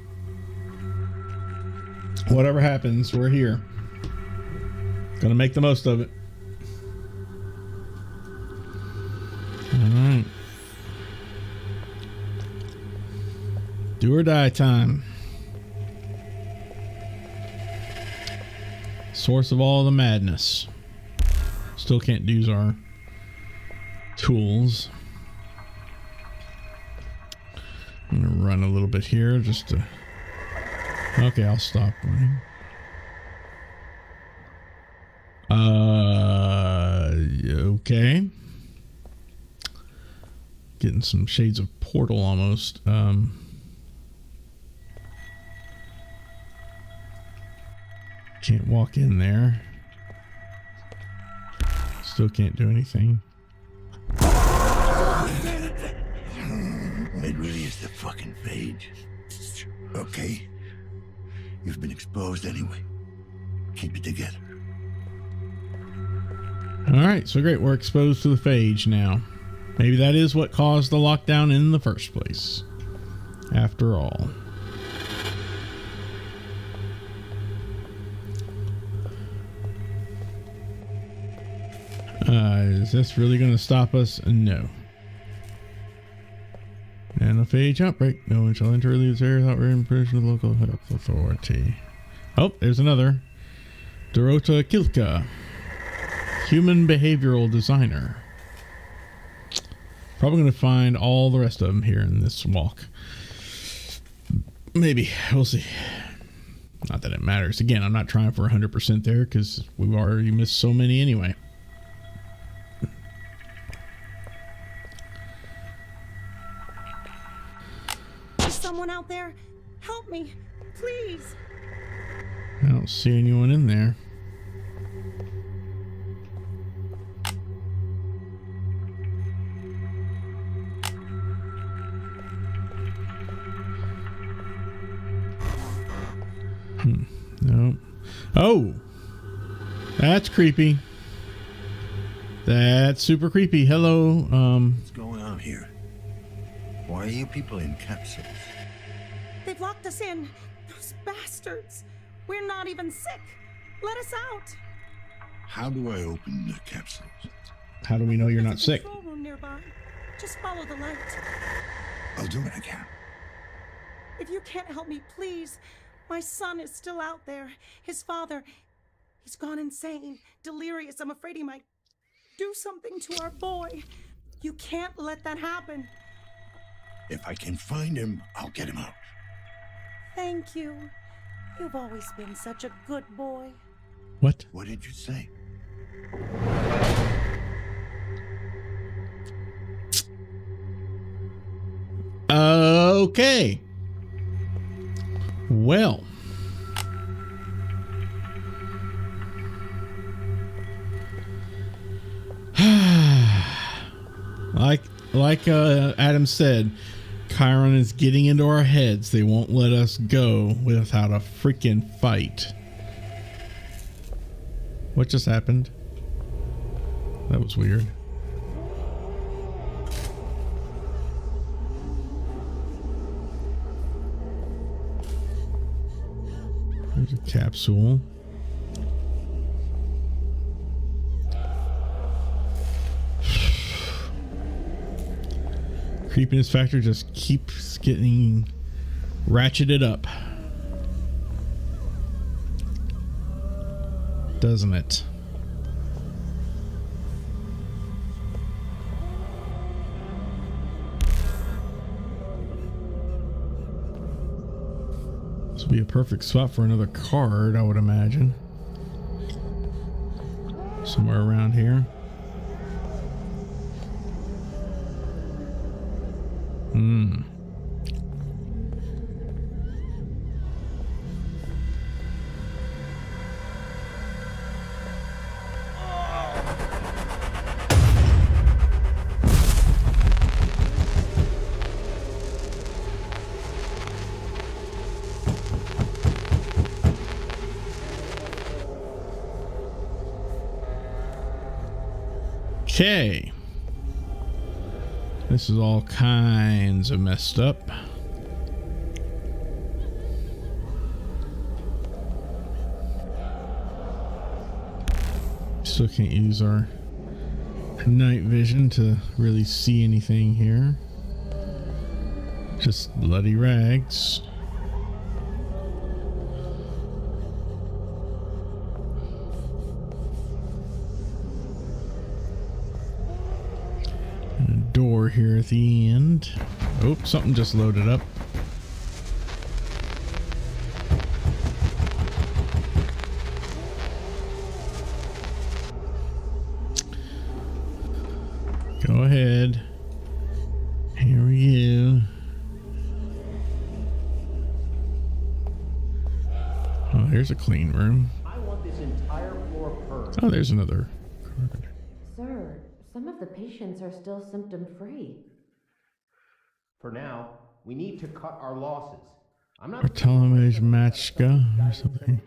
Whatever happens, we're here. Gonna make the most of it. Alright. Do or die time. Source of all the madness. Still can't use our tools. I'm gonna run a little bit here just to... Okay, I'll stop running. Okay. Getting some shades of Portal almost. Can't walk in there. Still can't do anything. It really is the fucking phage. Okay. You've been exposed anyway. Keep it together. Alright, so great. We're exposed to the phage now. Maybe that is what caused the lockdown in the first place. After all. Is this really going to stop us? No. Nanophage outbreak. No one shall enter or leave this area without written permission of the local health authority. Oh, there's another. Dorota Kilka. Human behavioral designer. Probably going to find all the rest of them here in this walk. Maybe. We'll see. Not that it matters. Again, I'm not trying for 100% there because we've already missed so many anyway. Is someone out there? Help me, please. I don't see anyone in there. No. Oh, that's creepy. That's super creepy. Hello. What's going on here? Why are you people in capsules? They've locked us in. Those bastards. We're not even sick. Let us out. How do I open the capsules? How do we know you're There's not a sick? control room nearby. Just follow the light. I'll do what I can. If you can't help me, please. My son is still out there. His father, he's gone insane, delirious. I'm afraid he might do something to our boy. You can't let that happen. If I can find him, I'll get him out. Thank you. You've always been such a good boy. What? What did you say? Okay. Well. like Adam said, Chiron is getting into our heads. They won't let us go without a freaking fight. What just happened? That was weird. There's a capsule. Creepiness factor just keeps getting ratcheted up, doesn't it? This would be a perfect spot for another card, I would imagine. Somewhere around here. Okay. This is all kinds of messed up. Still can't use our night vision to really see anything here. Just bloody rags. Door here at the end. Oh, something just loaded up. Go ahead. Here we go. Oh, here's a clean room. I want this entire floor purged. Oh, there's another card. Sir, some of the patients are still symptom-free. For now, we need to cut our losses. I'm not Bartolomew's Matchka or something.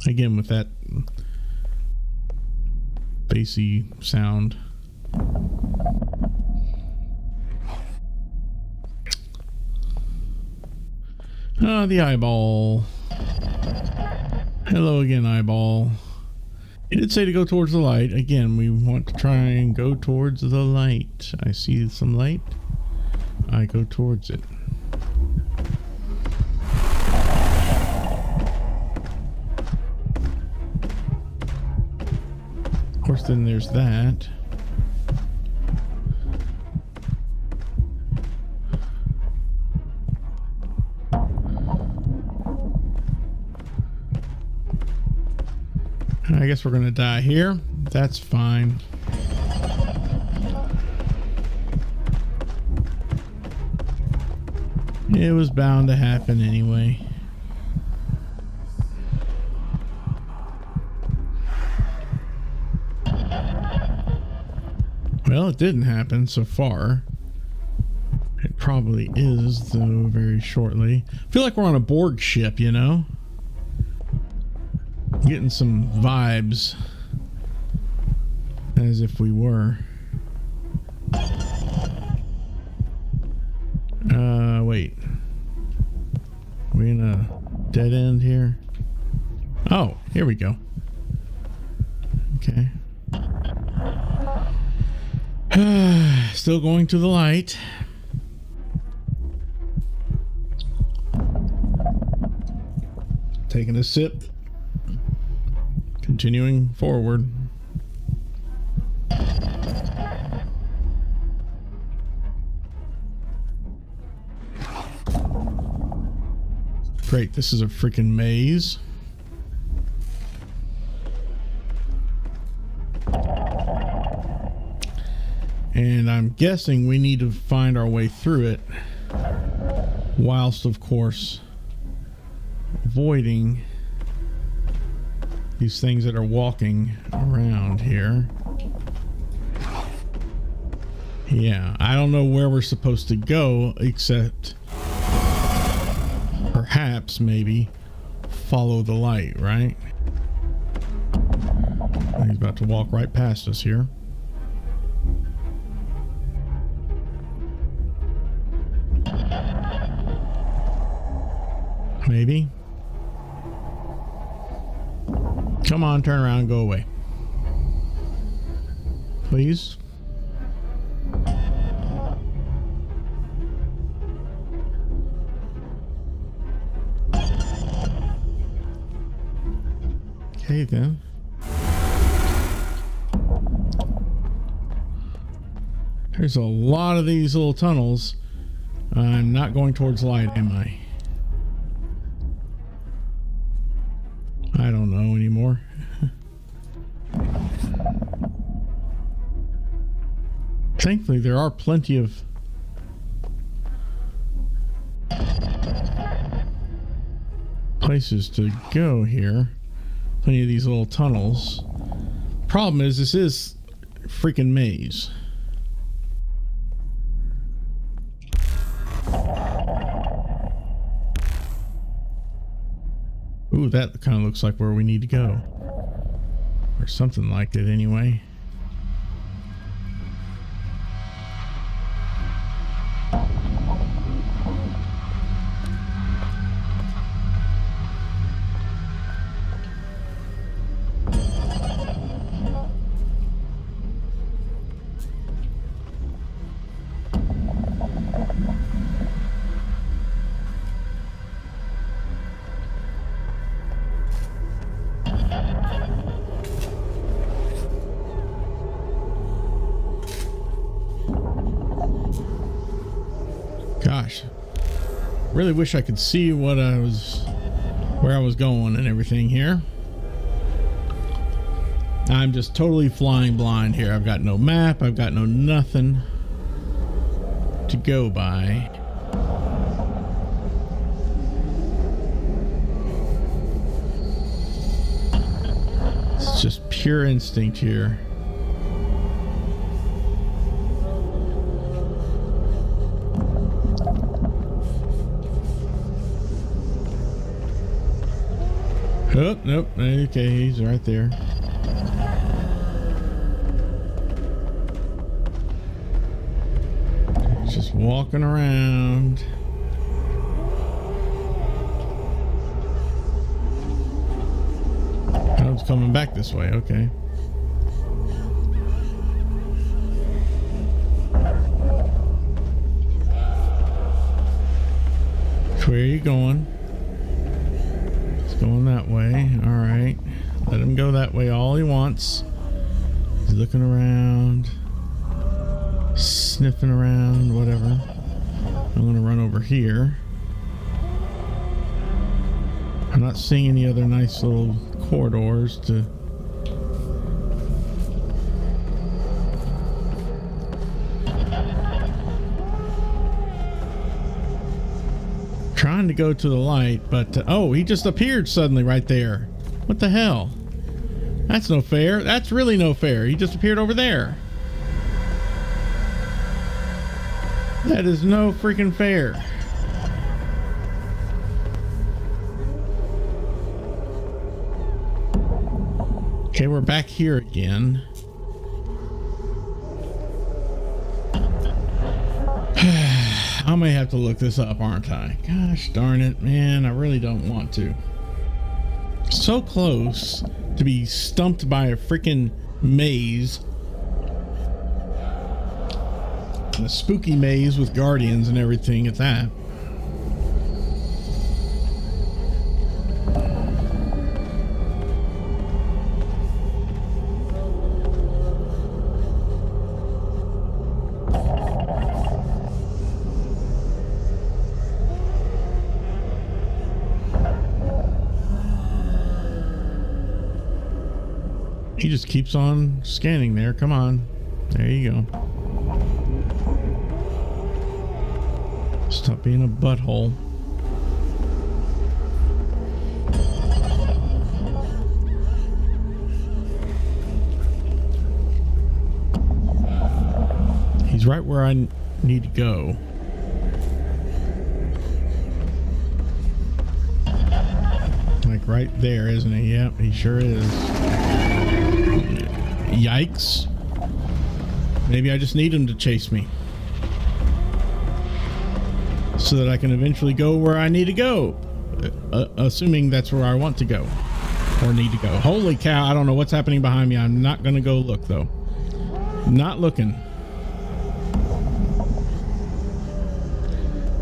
Again with that bassy sound. Ah, the eyeball. Hello again, eyeball. It did say to go towards the light. Again, we want to try and go towards the light. I see some light. I go towards it. Of course, then there's that. I guess we're gonna die here. That's fine. It was bound to happen anyway. Well, it didn't happen so far. It probably is, though, very shortly. I feel like we're on a Borg ship, you know? Getting some vibes. As if we were. Wait. Are we in a dead end here? Oh, here we go. Okay. Still going to the light. Taking a sip. Continuing forward. Great, this is a freaking maze. And I'm guessing we need to find our way through it, whilst, of course, avoiding these things that are walking around here. Yeah, I don't know where we're supposed to go, except perhaps, maybe, follow the light, right? He's about to walk right past us here. Maybe. Come on, turn around and go away. Please. Okay, then. There's a lot of these little tunnels. I'm not going towards light, am I? I don't know anymore. Thankfully, there are plenty of places to go here. Plenty of these little tunnels. Problem is, this is a freaking maze. Ooh, that kind of looks like where we need to go. Or something like it anyway. Gosh, really wish I could see where I was going and everything here. I'm just totally flying blind here. I've got no map. I've got no nothing to go by. It's just pure instinct here. Oh, nope. Okay, he's right there. He's just walking around. Oh, it's coming back this way. Okay. Where are you going? Going that way. All right, let him go that way all he wants. He's looking around, sniffing around, whatever. I'm gonna run over here. I'm not seeing any other nice little corridors to trying to go to the light, but oh, he just appeared suddenly right there. What the hell? That's no fair. That's really no fair. He just appeared over there. That is no freaking fair. Okay, we're back here again. I may have to look this up, aren't I? Gosh darn it, man. I really don't want to. So close to be stumped by a freaking maze. And a spooky maze with guardians and everything at that. He just keeps on scanning there. Come on. There you go. Stop being a butthole. He's right where I need to go. Like right there, isn't he? Yep, he sure is. Yikes. Maybe I just need him to chase me so that I can eventually go where I need to go, assuming that's where I want to go or need to go. Holy cow, I don't know what's happening behind me. I'm not gonna go look though. Not looking.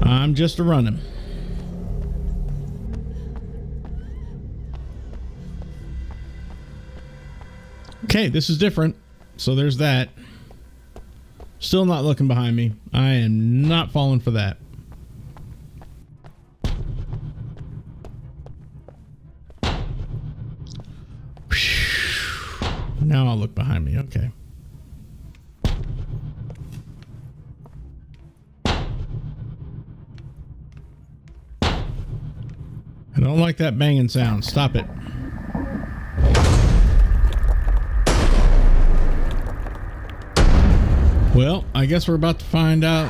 I'm just a running. Okay, this is different. So there's that. Still not looking behind me. I am not falling for that. Now I'll look behind me. Okay. I don't like that banging sound. Stop it. Well, I guess we're about to find out.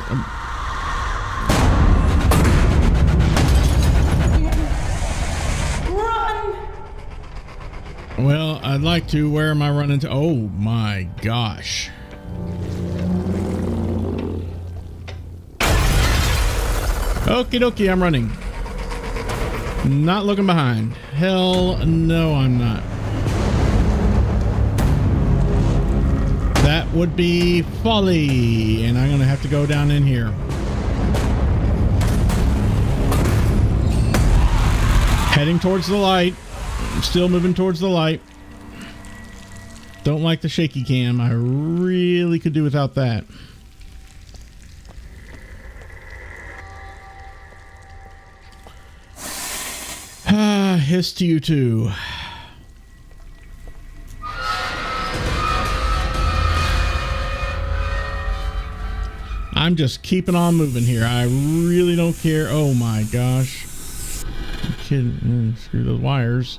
Run! Well, I'd like to. Where am I running to? Oh my gosh. Okie dokie, I'm running. Not looking behind. Hell no, I'm not. That would be folly, and I'm gonna have to go down in here. Heading towards the light. I'm still moving towards the light. Don't like the shaky cam. I really could do without that. Ah, hiss to you too. I'm just keeping on moving here. I really don't care. Oh my gosh. You kidding? Screw those wires.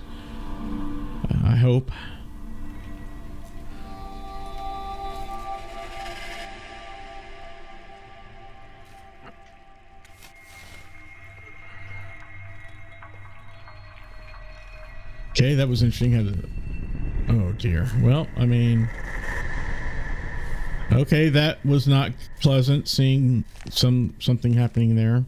I hope. Okay, that was interesting. Oh dear. Well, I mean, okay, that was not pleasant seeing something happening there.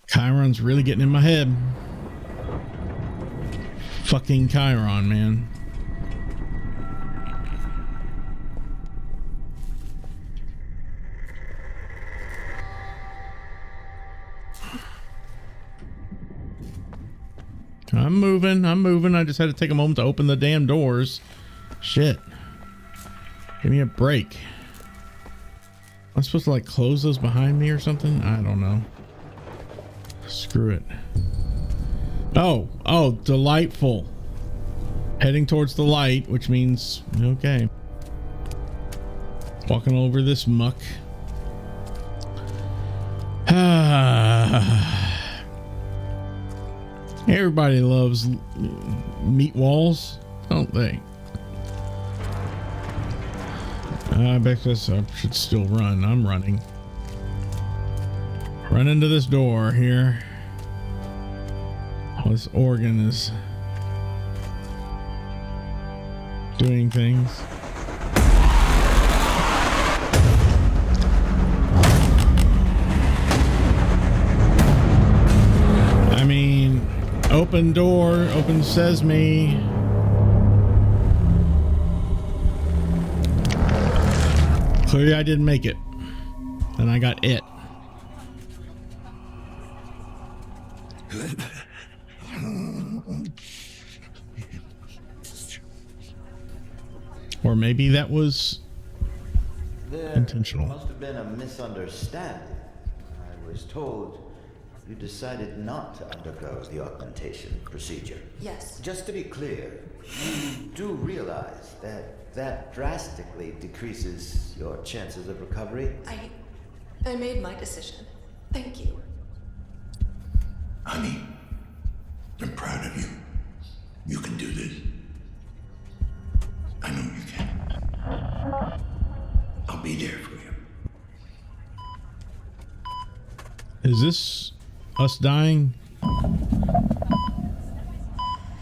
Chiron's really getting in my head. Fucking Chiron, man. I'm moving. I just had to take a moment to open the damn doors. Shit. Give me a break. I'm supposed to like close those behind me or something? I don't know. Screw it. Oh, delightful. Heading towards the light, which means, okay. Walking over this muck. Everybody loves meat walls, don't they? I bet I should still run. I'm running. Run into this door here. Oh, this organ is doing things. I mean, open door, open sesame. Clearly I didn't make it. And I got it. Or maybe that was intentional. There must have been a misunderstanding. I was told you decided not to undergo the augmentation procedure. Yes. Just to be clear, you do realize that drastically decreases your chances of recovery? I made my decision. Thank you. Honey, I'm proud of you. You can do this. I know you can. I'll be there for you. Is this us dying?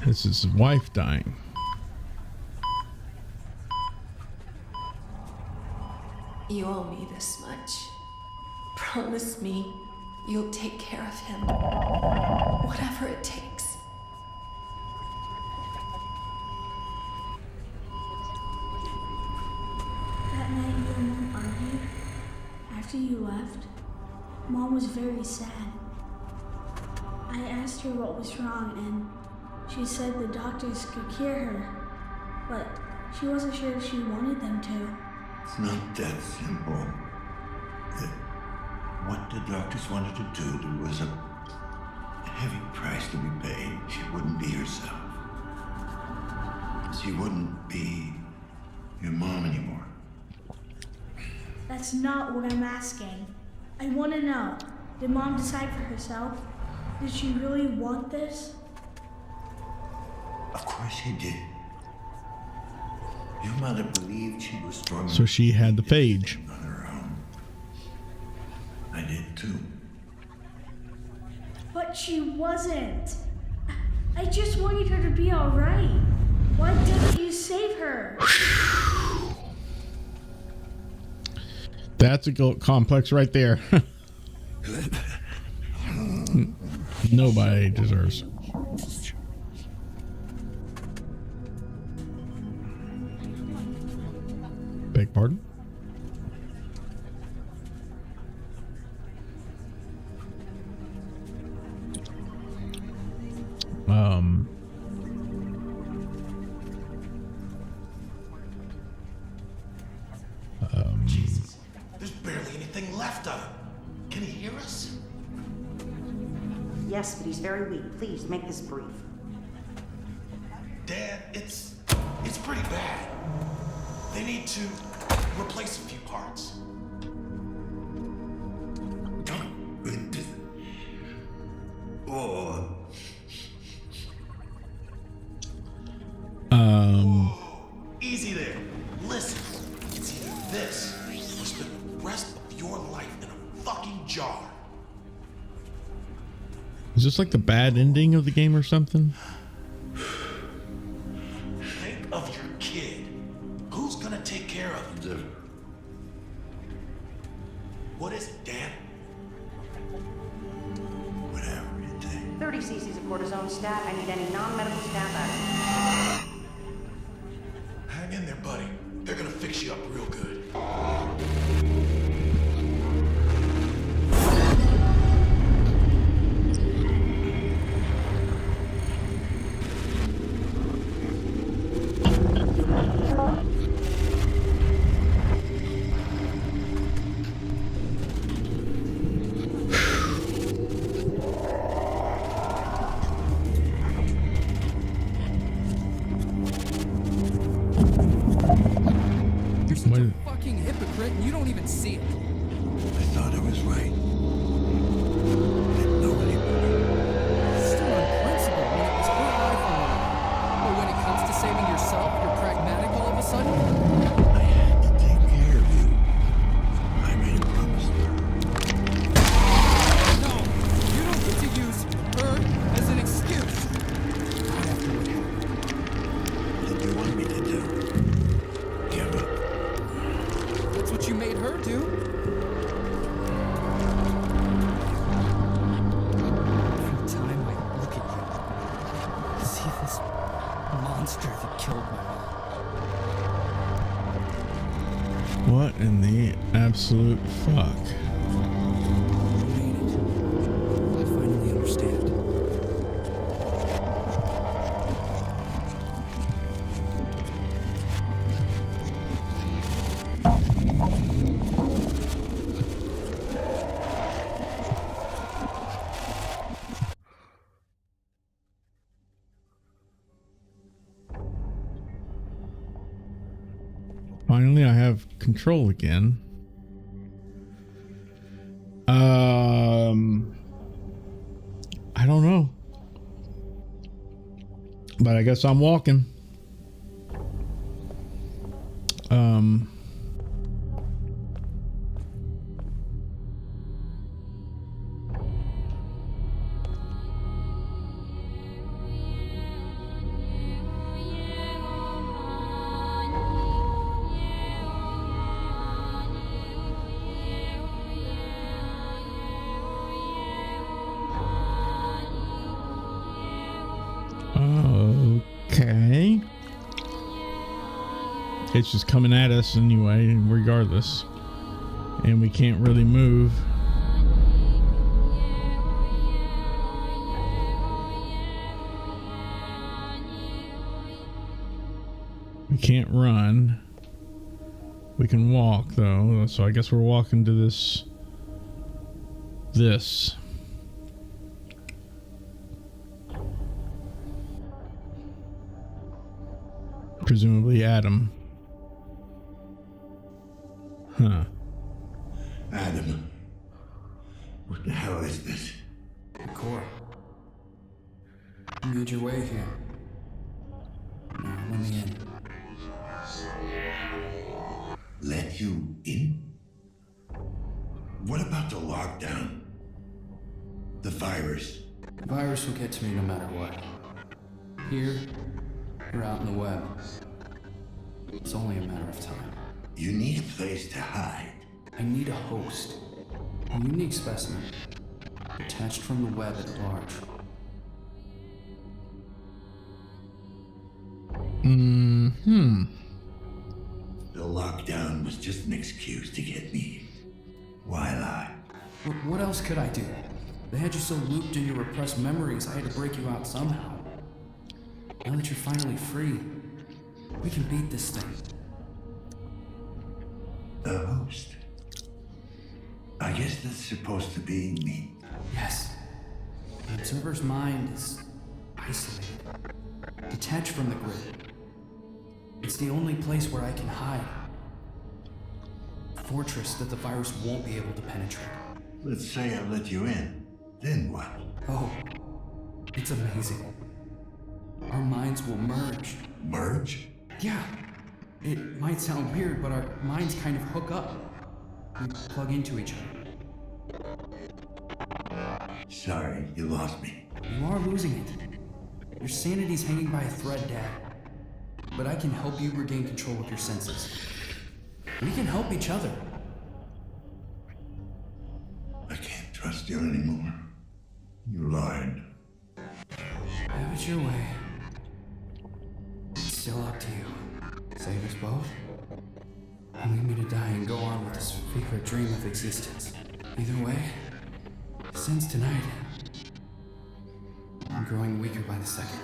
This is his wife dying. You owe me this much. Promise me you'll take care of him. Whatever it takes. That night you and Mom argued, after you left, Mom was very sad. I asked her what was wrong and she said the doctors could cure her, but she wasn't sure if she wanted them to. It's not that simple. What the doctors wanted to do, there was a heavy price to be paid. She wouldn't be herself. She wouldn't be your mom anymore. That's not what I'm asking. I want to know, did Mom decide for herself? Did she really want this? Of course she did. Your mother believed she was strong. So she had the phage. On her own. I did too. But she wasn't. I just wanted her to be all right. Why didn't you save her? That's a complex right there. Nobody deserves. Beg pardon? Jesus, there's barely anything left of him. Can he hear us? Yes, but he's very weak. Please make this brief. Dad, it's pretty bad. They need to replace a few parts. Oh. Easy there. Listen, it's either this or spend the rest of your life in a fucking jar. Is this like the bad ending of the game or something? Think of your kid. Who's gonna take care of him? What is it, Dan? Whatever it takes. 30 cc's of cortisone stat. I need any non-medical staff out. Hang in there, buddy. They're gonna fix you up real good. killed my mom. What in the absolute fuck? You made it. I finally understand. Finally, I have control again. I don't know. But I guess I'm walking. Okay. It's just coming at us anyway, regardless. And we can't really move. We can't run. We can walk though, so I guess we're walking to this. Presumably Adam. Huh. Adam. What the hell is this? The core. You made your way here. Now let me in. Let you in? What about the lockdown? The virus? The virus will get to me no matter what. Here, or out in the web. It's only a matter of time. You need a place to hide. I need a host. A unique specimen. Detached from the web at large. The lockdown was just an excuse to get me. Why lie? What else could I do? They had you so looped in your repressed memories, I had to break you out somehow. Now that you're finally free, we can beat this thing. A host? I guess that's supposed to be me. Yes. The observer's mind is isolated, detached from the grid. It's the only place where I can hide. A fortress that the virus won't be able to penetrate. Let's say I let you in. Then what? Oh, it's amazing. Our minds will merge. Merge? Yeah. It might sound weird, but our minds kind of hook up. We plug into each other. Sorry, you lost me. You are losing it. Your sanity's hanging by a thread, Dad. But I can help you regain control of your senses. We can help each other. I can't trust you anymore. You lied. Have it your way. It's still up to you. Save us both? Or leave me to die and go on with this fever dream of existence. Either way, since tonight, I'm growing weaker by the second.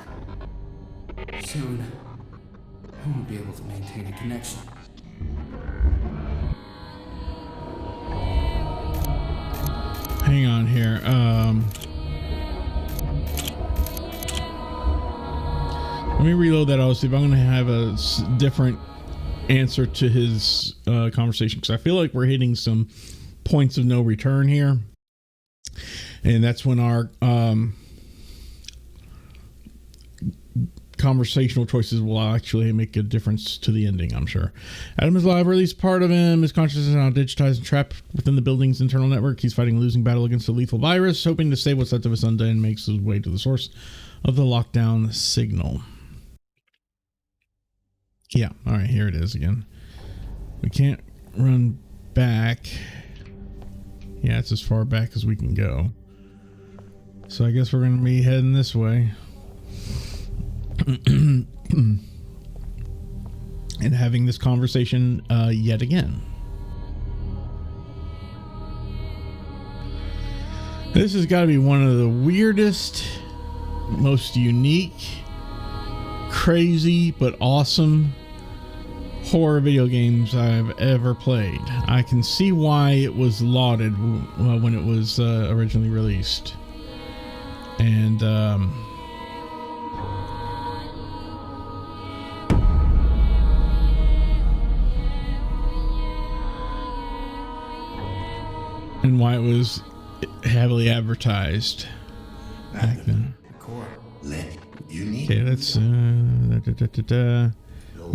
Soon, I won't be able to maintain a connection. Hang on here. Let me reload that. I'll see if I'm going to have a different answer to his conversation, because I feel like we're hitting some points of no return here, and that's when our conversational choices will actually make a difference to the ending, I'm sure. Adam is alive, or at least part of him. His consciousness is now digitized and trapped within the building's internal network. He's fighting a losing battle against a lethal virus, hoping to save what's left of his son, and makes his way to the source of the lockdown signal. Yeah, all right, here it is again. We can't run back. Yeah, it's as far back as we can go. So I guess we're going to be heading this way. and having this conversation yet again. This has got to be one of the weirdest, most unique, crazy, but awesome horror video games I've ever played. I can see why it was lauded when it was originally released. And why it was heavily advertised back then. Okay, that's you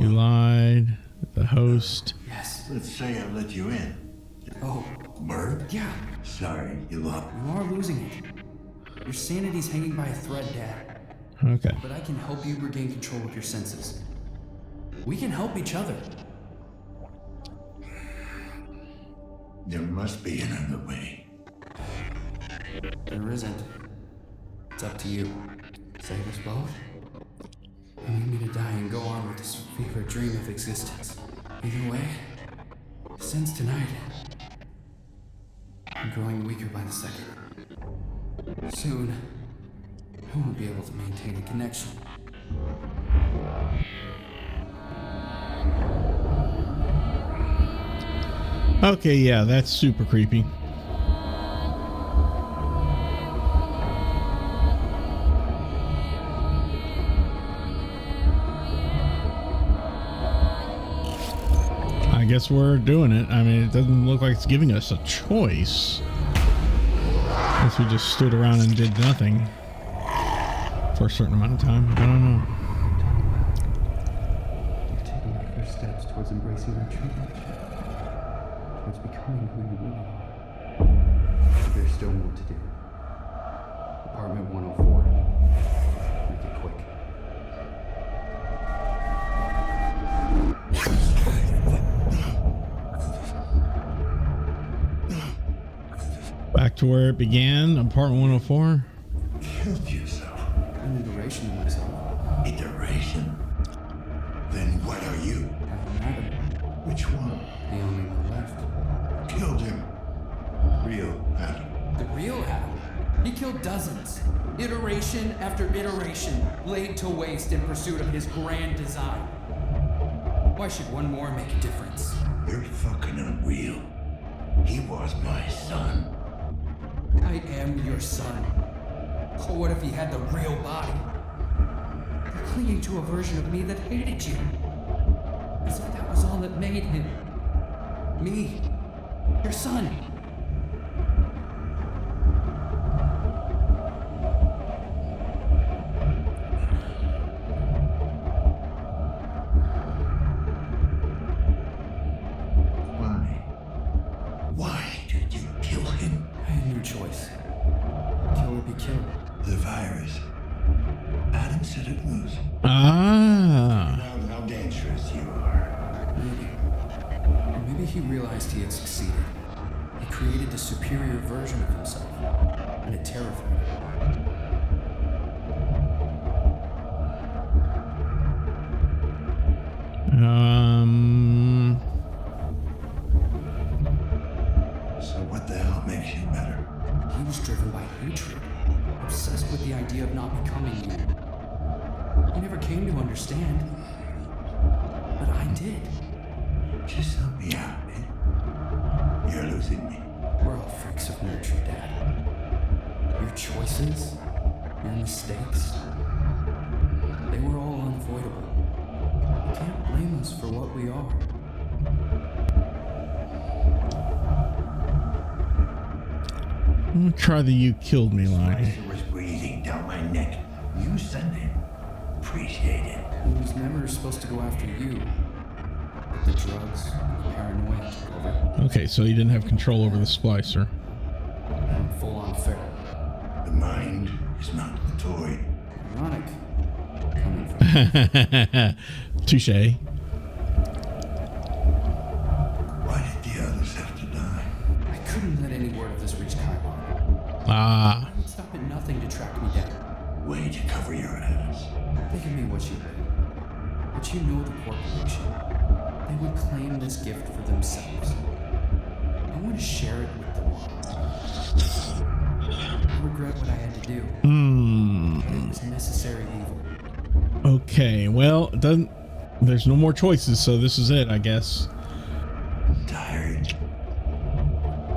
lied. The host. Yes. Let's say I let you in. Oh. Bird? Yeah. Sorry, you lost. You are losing it. Your sanity's hanging by a thread, Dad. Okay. But I can help you regain control of your senses. We can help each other. There must be another way. There isn't. It's up to you. Save us both? You need me to die and go on with this fevered dream of existence. Either way, since tonight, I'm growing weaker by the second. Soon, I won't be able to maintain a connection. Okay, yeah, that's super creepy. I guess we're doing it. I mean, it doesn't look like it's giving us a choice. Unless we just stood around and did nothing for a certain amount of time. I don't know. You've taken your first steps towards embracing your true nature, towards becoming who you really are. But there's still more to do. Apartment 104. Make it quick. Back to where it began, apartment 104. Killed yourself. An iteration of myself. Iteration? Then what are you? Adam. Which one? The only one left. Killed him. Real Adam. The real Adam? He killed dozens. Iteration after iteration, laid to waste in pursuit of his grand design. Why should one more make a difference? You're fucking unreal. He was my son. I am your son. Oh, what if he had the real body? You're clinging to a version of me that hated you. As if that was all that made him. Me. Your son. Why did you kill him? I had no choice. Kill or be killed. The virus. Adam said it was. Ah. How dangerous you are. Maybe. Or maybe he realized he had succeeded. He created a superior version of himself. And it terrified him. So what the hell makes you better? He was driven by hatred, obsessed with the idea of not becoming you. He never came to understand, but I did. Just help me out, man. You're losing me. We're all freaks of nurture, Dad. Your choices, your mistakes, they were all unavoidable. You can't blame us for what we are. I'm gonna try the "you killed me" line. Spicer was breathing down my neck. You sent him. Appreciate it. He was never supposed to go after you. But the drugs, the paranoia took over. Okay, so he didn't have control over the splicer. I'm full on feral. The mind is not a toy. Ironic. Coming from Touche. Why did the others have to die? I couldn't let any word of this reach Chiron. Ah. I would stop at nothing to track me down. Way to cover your ass. Think of me what you will. But you know the corporation. They would claim this gift for themselves. I want to share it with them all. I regret what I had to do. It was necessary evil. Okay, well, there's no more choices, so this is it, I guess. Tired.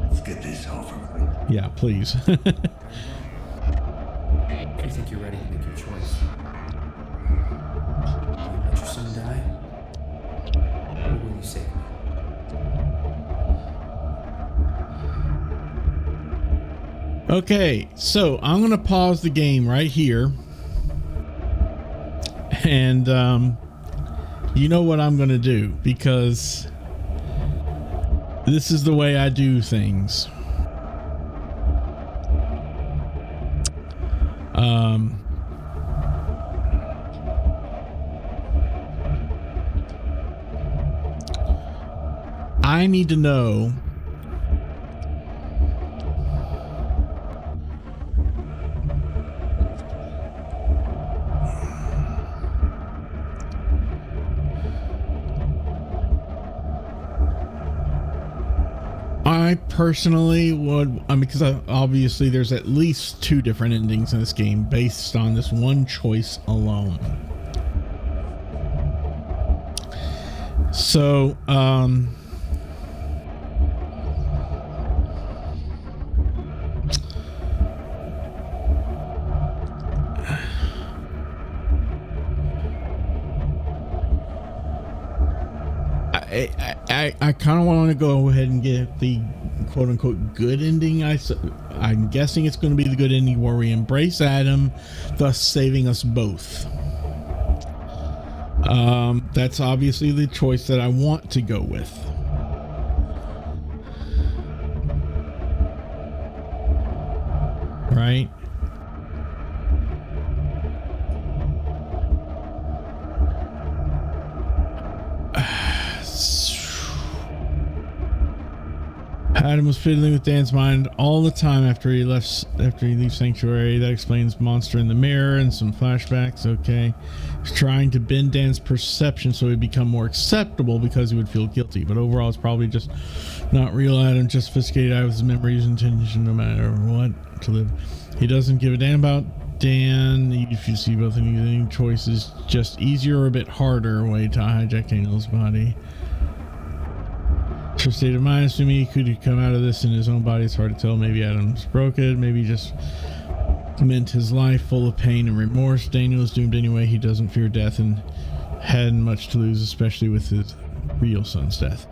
Let's get this over with. Yeah, please. If you think you're ready to make your choice, will you let your son die? Or will you save me? Okay, so I'm going to pause the game right here. And you know what I'm going to do, because this is the way I do things. I need to know I personally would, because obviously there's at least 2 different endings in this game based on this one choice alone. So, I kind of want to go ahead and get the quote-unquote good ending. I'm guessing it's going to be the good ending where we embrace Adam, thus saving us both. That's obviously the choice that I want to go with. Right? Adam was fiddling with Dan's mind all the time after he leaves Sanctuary. That explains Monster in the Mirror and some flashbacks. Okay. He's trying to bend Dan's perception so he'd become more acceptable because he would feel guilty. But overall, it's probably just not real Adam, just sophisticated Adam with his memories and intention no matter what to live. He doesn't give a damn about Dan. If you see both of these choices, just easier or a bit harder way to hijack Daniel's body. For state of mind, assuming he could come out of this in his own body, it's hard to tell. Maybe Adam's broke it. Maybe he just meant his life full of pain and remorse. Daniel is doomed anyway. He doesn't fear death and hadn't much to lose, especially with his real son's death.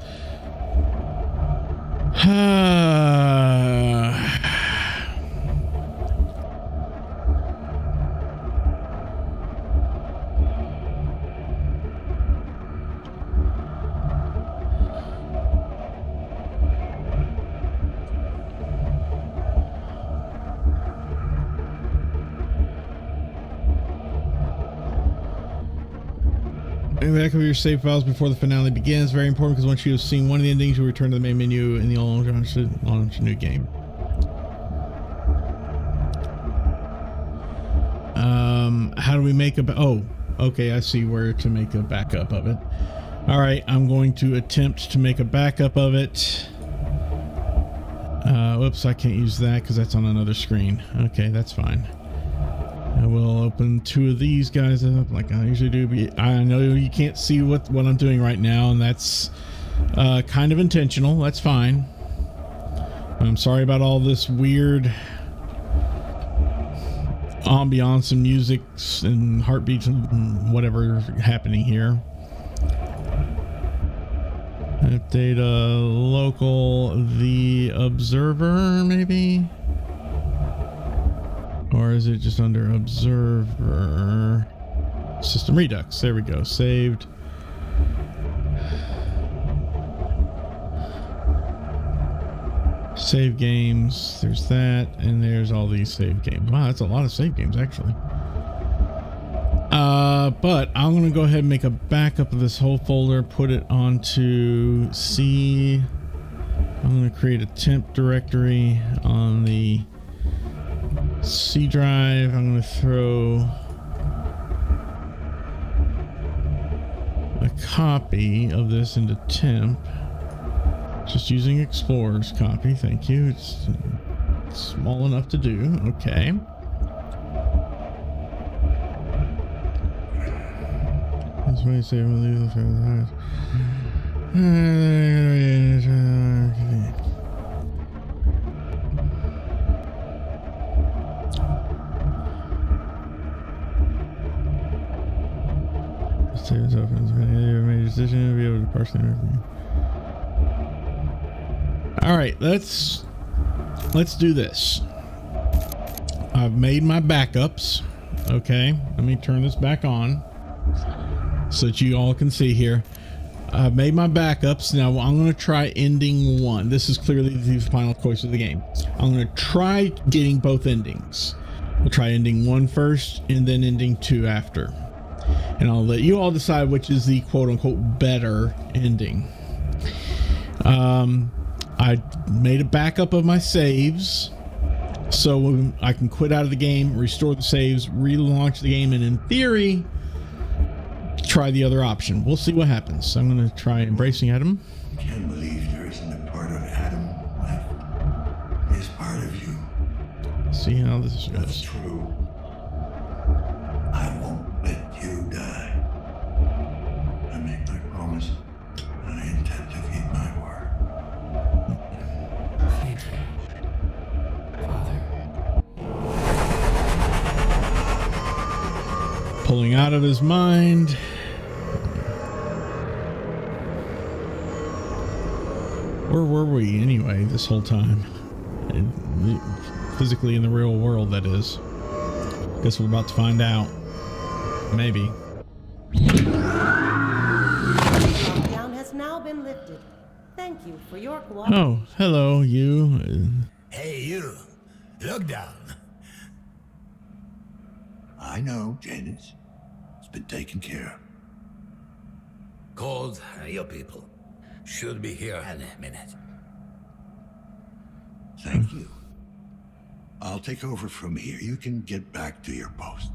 Back of your save files before the finale begins. Very important, because once you have seen one of the endings, you'll return to the main menu and you'll launch a new game. How do we make a... Oh, okay, I see where to make a backup of it. All right, I'm going to attempt to make a backup of it. Whoops, I can't use that because that's on another screen. Okay, that's fine. I will open 2 of these guys up like I usually do, but I know you can't see what I'm doing right now, and that's kind of intentional. That's fine. I'm sorry about all this weird ambiance and music and heartbeats and whatever happening here. Update local the observer maybe, or is it just under observer system Redux? There we go. Saved. Save games. There's that, and there's all these save games. Wow, that's a lot of save games actually. But I'm gonna go ahead and make a backup of this whole folder, put it onto C. I'm gonna create a temp directory on the C drive. I'm gonna throw copy of this into temp. Just using Explorer's copy. Thank you. It's small enough to do. Okay. This way, say we'll leave the Stairs opens. Made a decision to be able to partially everything. All right, let's do this. I've made my backups. Okay, let me turn this back on so that you all can see here. I've made my backups. Now I'm going to try ending one. This is clearly the final choice of the game. I'm going to try getting both endings. We'll try ending one first and then ending two after. And I'll let you all decide which is the quote-unquote better ending. I made a backup of my saves so I can quit out of the game, restore the saves, relaunch the game, and in theory, try the other option. We'll see what happens. So I'm going to try embracing Adam. I can't believe there isn't a part of Adam left. He is part of you. See how this goes. That's true. I won't let you die. I make my promise, and I intend to keep my word. Pulling out of his mind. Where were we anyway this whole time? Physically in the real world, that is. Guess we're about to find out. Maybe. Lockdown has now been lifted. Thank you for your cooperation. Oh, hello, you. Hey, you. Look down. I know, Janice. It's been taken care of. Called your people. Should be here in a minute. Thank you. I'll take over from here. You can get back to your post.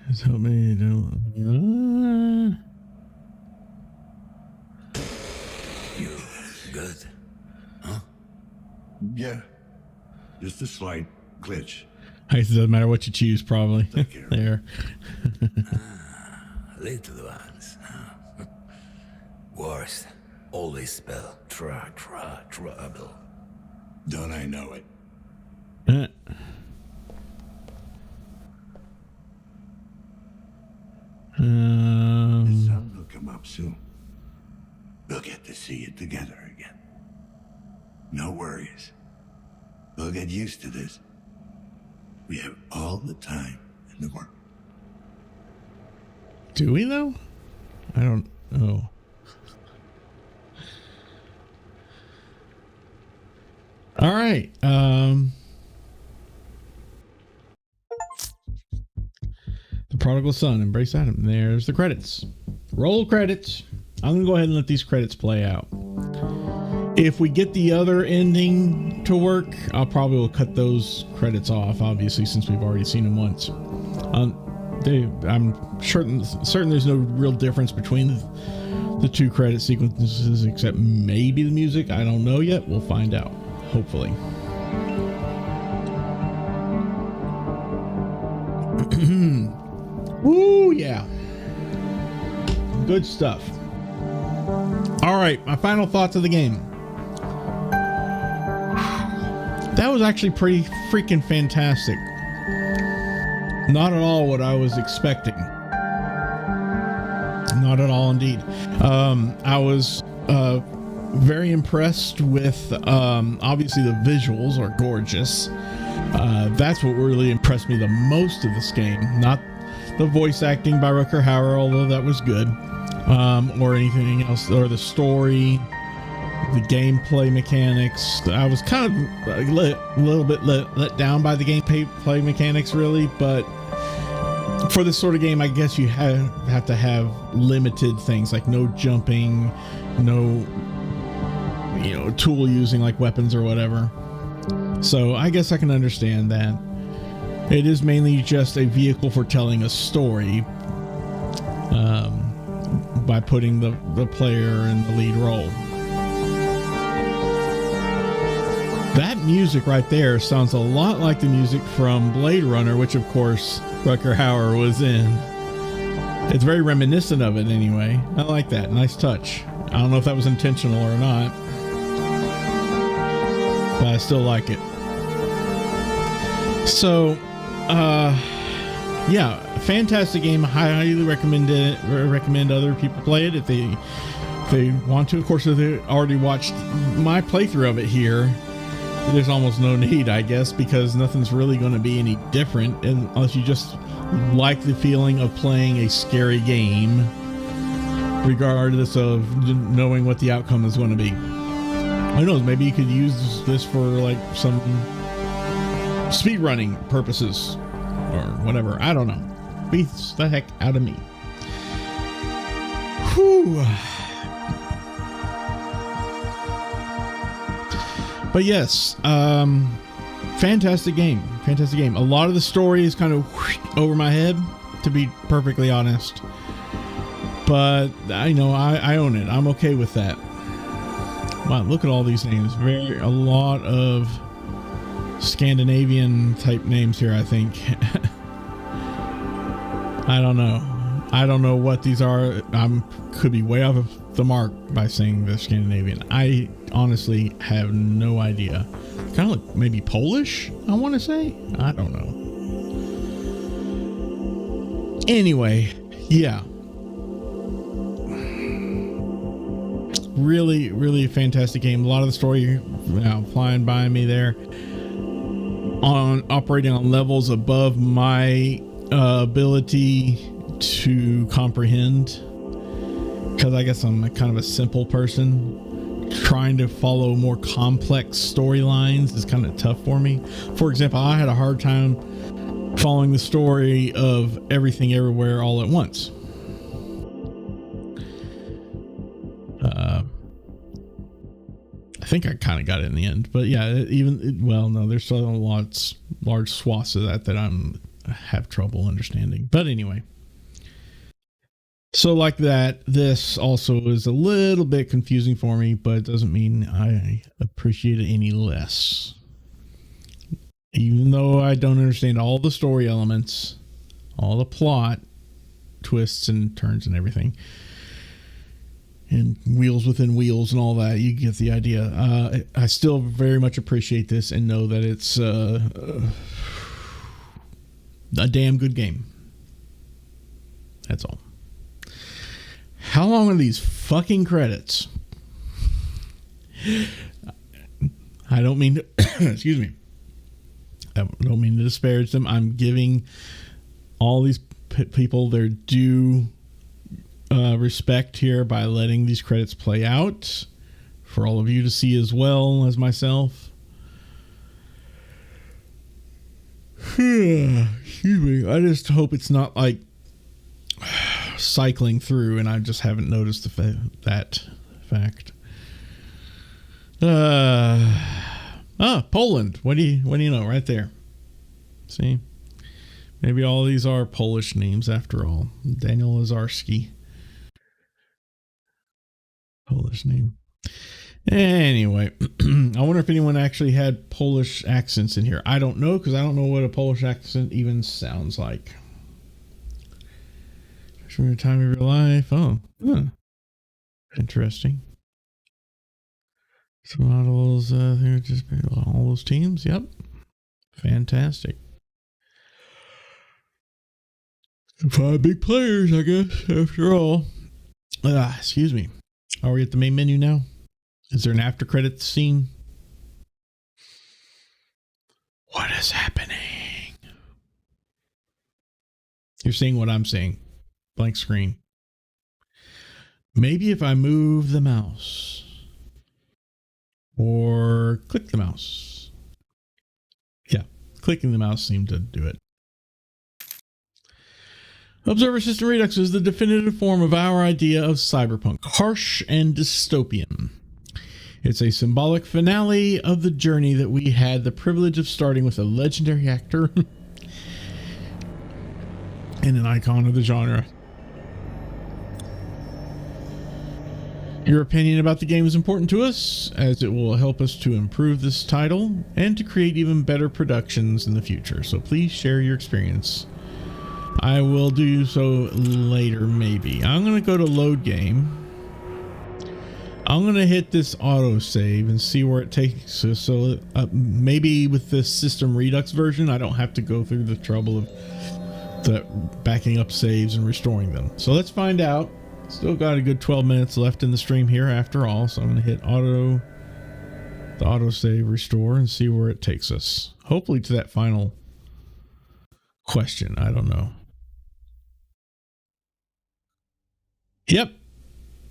Just help me do. You good? Huh? Yeah. Just a slight glitch. I guess it doesn't matter what you choose, probably. There. Little ones. Worst. Always spell trouble. Don't I know it? The sun will come up soon. We'll get to see it together again. No worries. We'll get used to this. We have all the time in the world. Do we though? I don't know. All right. The Prodigal Son, Embrace Adam. There's the credits. Roll credits. I'm going to go ahead and let these credits play out. If we get the other ending to work, I'll probably will cut those credits off, obviously, since we've already seen them once. I'm certain there's no real difference between the two credit sequences, except maybe the music. I don't know yet. We'll find out, hopefully. Woo, yeah. Good stuff. All right, my final thoughts of the game. That was actually pretty freaking fantastic. Not at all what I was expecting. Not at all, indeed. I was very impressed with, obviously the visuals are gorgeous. That's what really impressed me the most of this game. Not the voice acting by Rutger Hauer, although that was good, or anything else, or the story, the gameplay mechanics. I was kind of a little bit let down by the gameplay mechanics, really, but for this sort of game, I guess you have to have limited things like no jumping, no tool using, like weapons or whatever. So I guess I can understand that. It is mainly just a vehicle for telling a story, by putting the player in the lead role. That music right there sounds a lot like the music from Blade Runner, which of course Rutger Hauer was in. It's very reminiscent of it anyway. I like that. Nice touch. I don't know if that was intentional or not, but I still like it. So, yeah, fantastic game. Highly recommend it. Recommend other people play it if they want to. Of course, if they already watched my playthrough of it here, there's almost no need, I guess, because nothing's really going to be any different unless you just like the feeling of playing a scary game, regardless of knowing what the outcome is going to be. Who knows? Maybe you could use this for like some speedrunning purposes or whatever. I don't know. Beats the heck out of me. Whew. But yes, fantastic game. Fantastic game. A lot of the story is kind of over my head, to be perfectly honest. But I own it. I'm okay with that. Wow, look at all these names. A lot of Scandinavian type names here, I think. I don't know. I don't know what these are. Could be way off of the mark by saying they're Scandinavian. I honestly have no idea. Kind of like maybe Polish, I want to say. I don't know. Anyway, yeah. Really, really fantastic game. A lot of the story flying by me there. Operating on levels above my ability to comprehend, because I guess I'm kind of a simple person. Trying to follow more complex storylines is kind of tough for me. For example, I had a hard time following the story of Everything Everywhere All at Once. I think I kind of got it in the end, but yeah, there's still large swaths of that I have trouble understanding. But anyway, so like that, this also is a little bit confusing for me, but it doesn't mean I appreciate it any less. Even though I don't understand all the story elements, all the plot twists and turns and everything, and wheels within wheels and all that, you get the idea. I still very much appreciate this and know that it's a damn good game. That's all. How long are these fucking credits? I don't mean to, excuse me. I don't mean to disparage them. I'm giving all these people their due respect here by letting these credits play out for all of you to see as well as myself. Excuse me. I just hope it's not like cycling through and I just haven't noticed that fact. Poland. What do you know right there? See? Maybe all these are Polish names after all. Daniel Lazarski. Polish name. Anyway, I wonder if anyone actually had Polish accents in here. I don't know, because I don't know what a Polish accent even sounds like. From your time of your life. Interesting. Some models, just all those teams. Yep. Fantastic. 5 big players, I guess, after all. Excuse me. Are we at the main menu now? Is there an after credits scene? What is happening? You're seeing what I'm seeing. Blank screen. Maybe if I move the mouse or click the mouse. Yeah, clicking the mouse seemed to do it. Observer System Redux is the definitive form of our idea of cyberpunk. Harsh and dystopian. It's a symbolic finale of the journey that we had the privilege of starting with a legendary actor and an icon of the genre. Your opinion about the game is important to us, as it will help us to improve this title and to create even better productions in the future. So please share your experience. I will do so later, maybe. I'm going to go to load game. I'm going to hit this autosave and see where it takes us. So maybe with this System Redux version, I don't have to go through the trouble of backing up saves and restoring them. So let's find out. Still got a good 12 minutes left in the stream here after all. So I'm going to hit the autosave restore and see where it takes us. Hopefully to that final question. I don't know.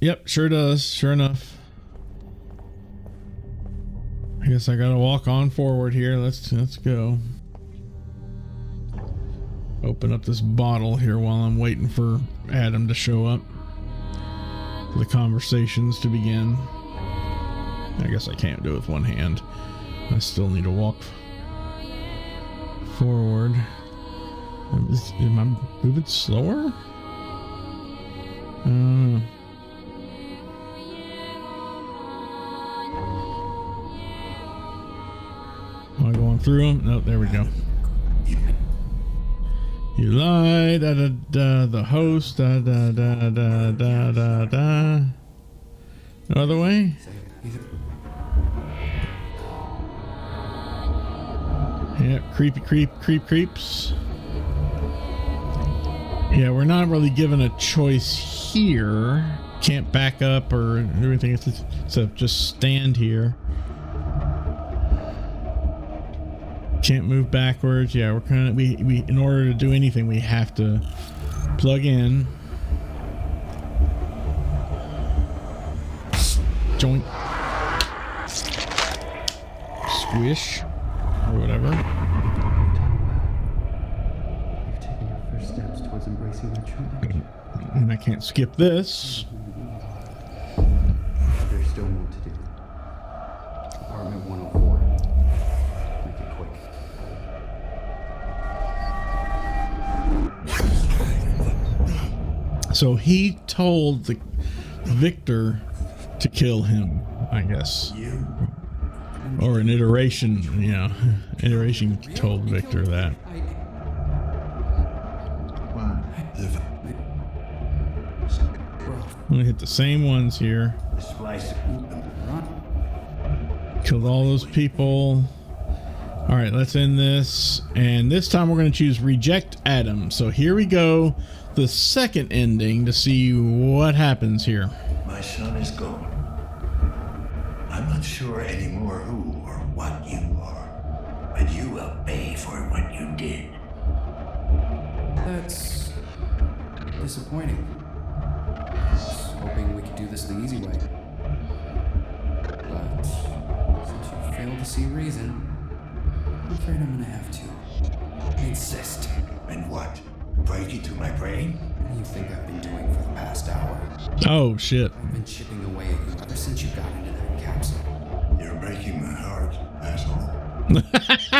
Yep, sure does. Sure enough. I guess I gotta walk on forward here. Let's go. Open up this bottle here while I'm waiting for Adam to show up. The conversations to begin. I guess I can't do it with one hand. I still need to walk forward. Am I moving slower? Am I going through them? No, there we go. You lied, da da da, the host, da da da da da da da. No other way? Yeah, creeps. Yeah, we're not really given a choice here. Can't back up or everything, so just stand here. Can't move backwards. Yeah, we're kind of we in order to do anything we have to plug in, joint, squish, or whatever. You've taken your first steps towards embracing your challenge. And I can't skip this. There's still more to do. Apartment 104. Make it quick. So he told the Victor to kill him, I guess. Or an iteration, yeah. Iteration told Victor that. I'm gonna hit the same ones here. Killed all those people. All right, let's end this. And this time we're going to choose reject Adam. So here we go. The second ending to see what happens here. My son is gone. I'm not sure anymore who or what you are, but you will pay for what you did. That's disappointing. I was hoping we could do this the easy way. But since you failed to see reason, I'm afraid I'm gonna have to insist. And what? Break into my brain? What do you think I've been doing for the past hour? Oh, shit. I've been chipping away at you ever since you got into that capsule. You're breaking my heart, asshole. No, Dad.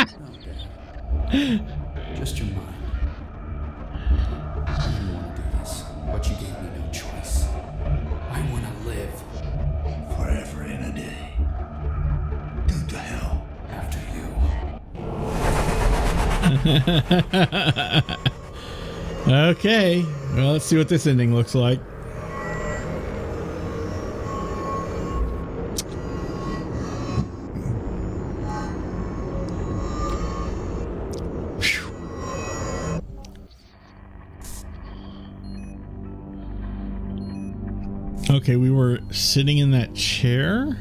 Just your mind. I didn't want to do this, but you gave me no choice. I want to live. Forever and a day. Go to hell. After you. Okay, well, let's see what this ending looks like. Okay, we were sitting in that chair.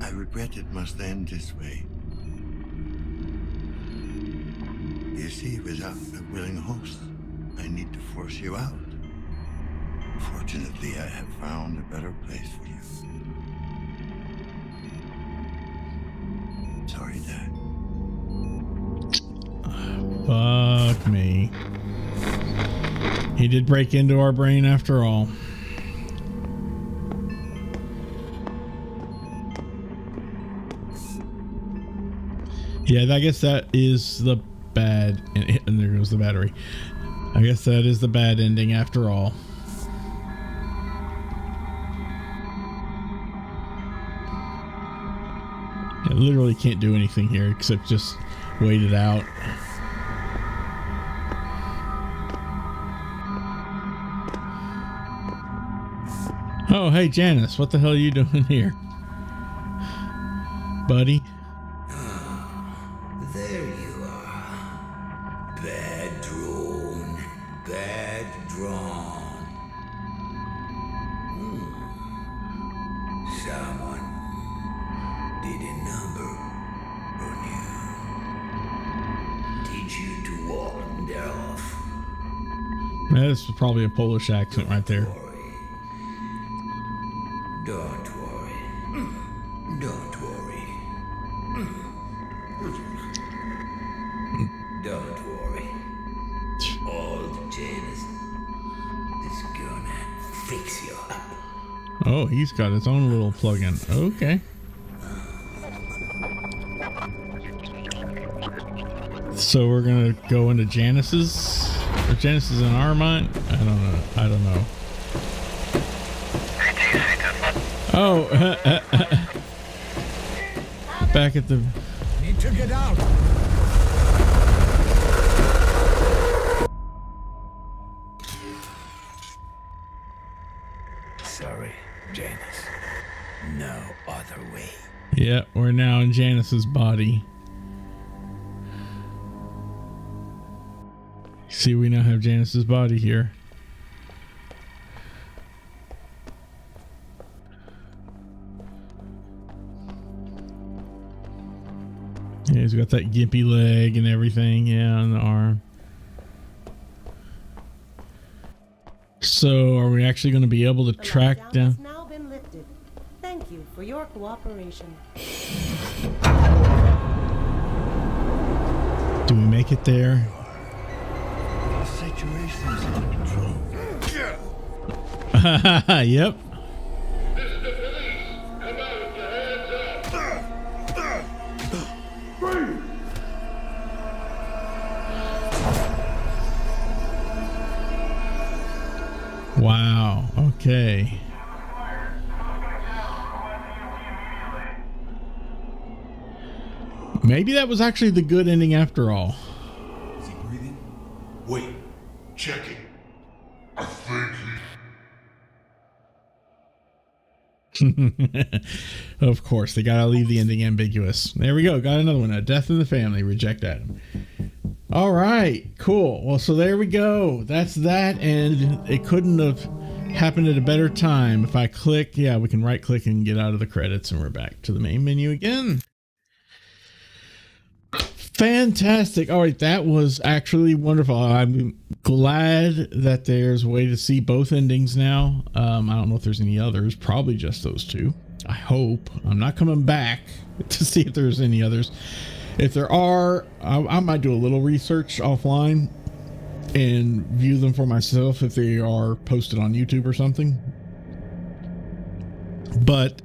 I regret it must end this way. You see, without a willing host, I need to force you out. Fortunately, I have found a better place for you. Sorry, Dad. Fuck me. He did break into our brain after all. Yeah, I guess that is the bad... And there goes the battery. I guess that is the bad ending after all. I literally can't do anything here except just wait it out. Oh, hey Janice, what the hell are you doing here? Buddy? There you are. Bad drone. Bad drawn. Someone did a number on you. Teach you to walk thereof. That's probably a Polish accent right there. Don't worry. Don't worry. Don't worry. Old James is gonna fix you up. Oh, he's got his own little plug-in. Okay. So we're gonna go into Janice's, or Janice is in our mind? I don't know. Oh, back at the... Need to get out. Sorry, Janice. No other way. Yeah, we're now in Janice's body. See, we now have Janice's body here. Yeah, he's got that gimpy leg and everything. Yeah, on the arm. So, are we actually going to be able to track down? Has now been lifted. Thank you for your cooperation. Do we make it there? The situation's under control. Yep. Wow. Okay. Maybe that was actually the good ending after all. Is he breathing? Wait. Checking. I think Of course, they gotta leave the ending ambiguous. There we go. Got another one. A death in the family. Reject Adam. All right. Cool. Well, so there we go. That's that. And it couldn't have happened at a better time. If I click, yeah, we can right click and get out of the credits and we're back to the main menu again. Fantastic. All right. That was actually wonderful. I'm glad that there's a way to see both endings now. I don't know if there's any others. Probably just those two. I hope. I'm not coming back to see if there's any others. If there are, I might do a little research offline and view them for myself if they are posted on YouTube or something. But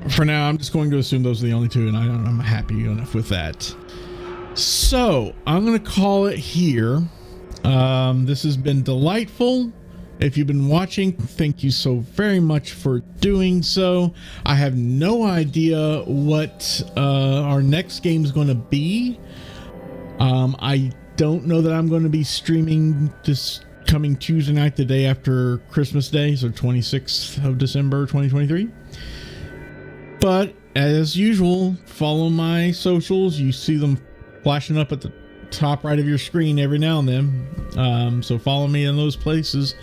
for now, I'm just going to assume those are the only two, and I'm happy enough with that. So I'm going to call it here. This has been delightful. If you've been watching, thank you so very much for doing so. I have no idea what our next game is going to be. I don't know that I'm going to be streaming this coming Tuesday night, the day after Christmas Day, so 26th of December 2023. But as usual, follow my socials. You see them flashing up at the top right of your screen every now and then. So follow me in those places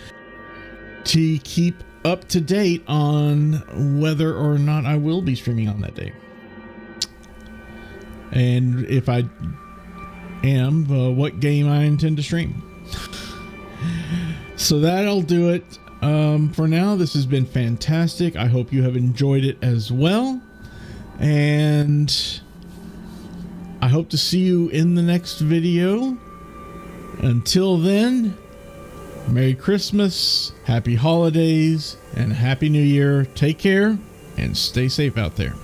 to keep up to date on whether or not I will be streaming on that day. And if I am, what game I intend to stream. So that'll do it. For now, this has been fantastic. I hope you have enjoyed it as well. And I hope to see you in the next video. Until then, Merry Christmas, Happy Holidays, and Happy New Year. Take care and stay safe out there.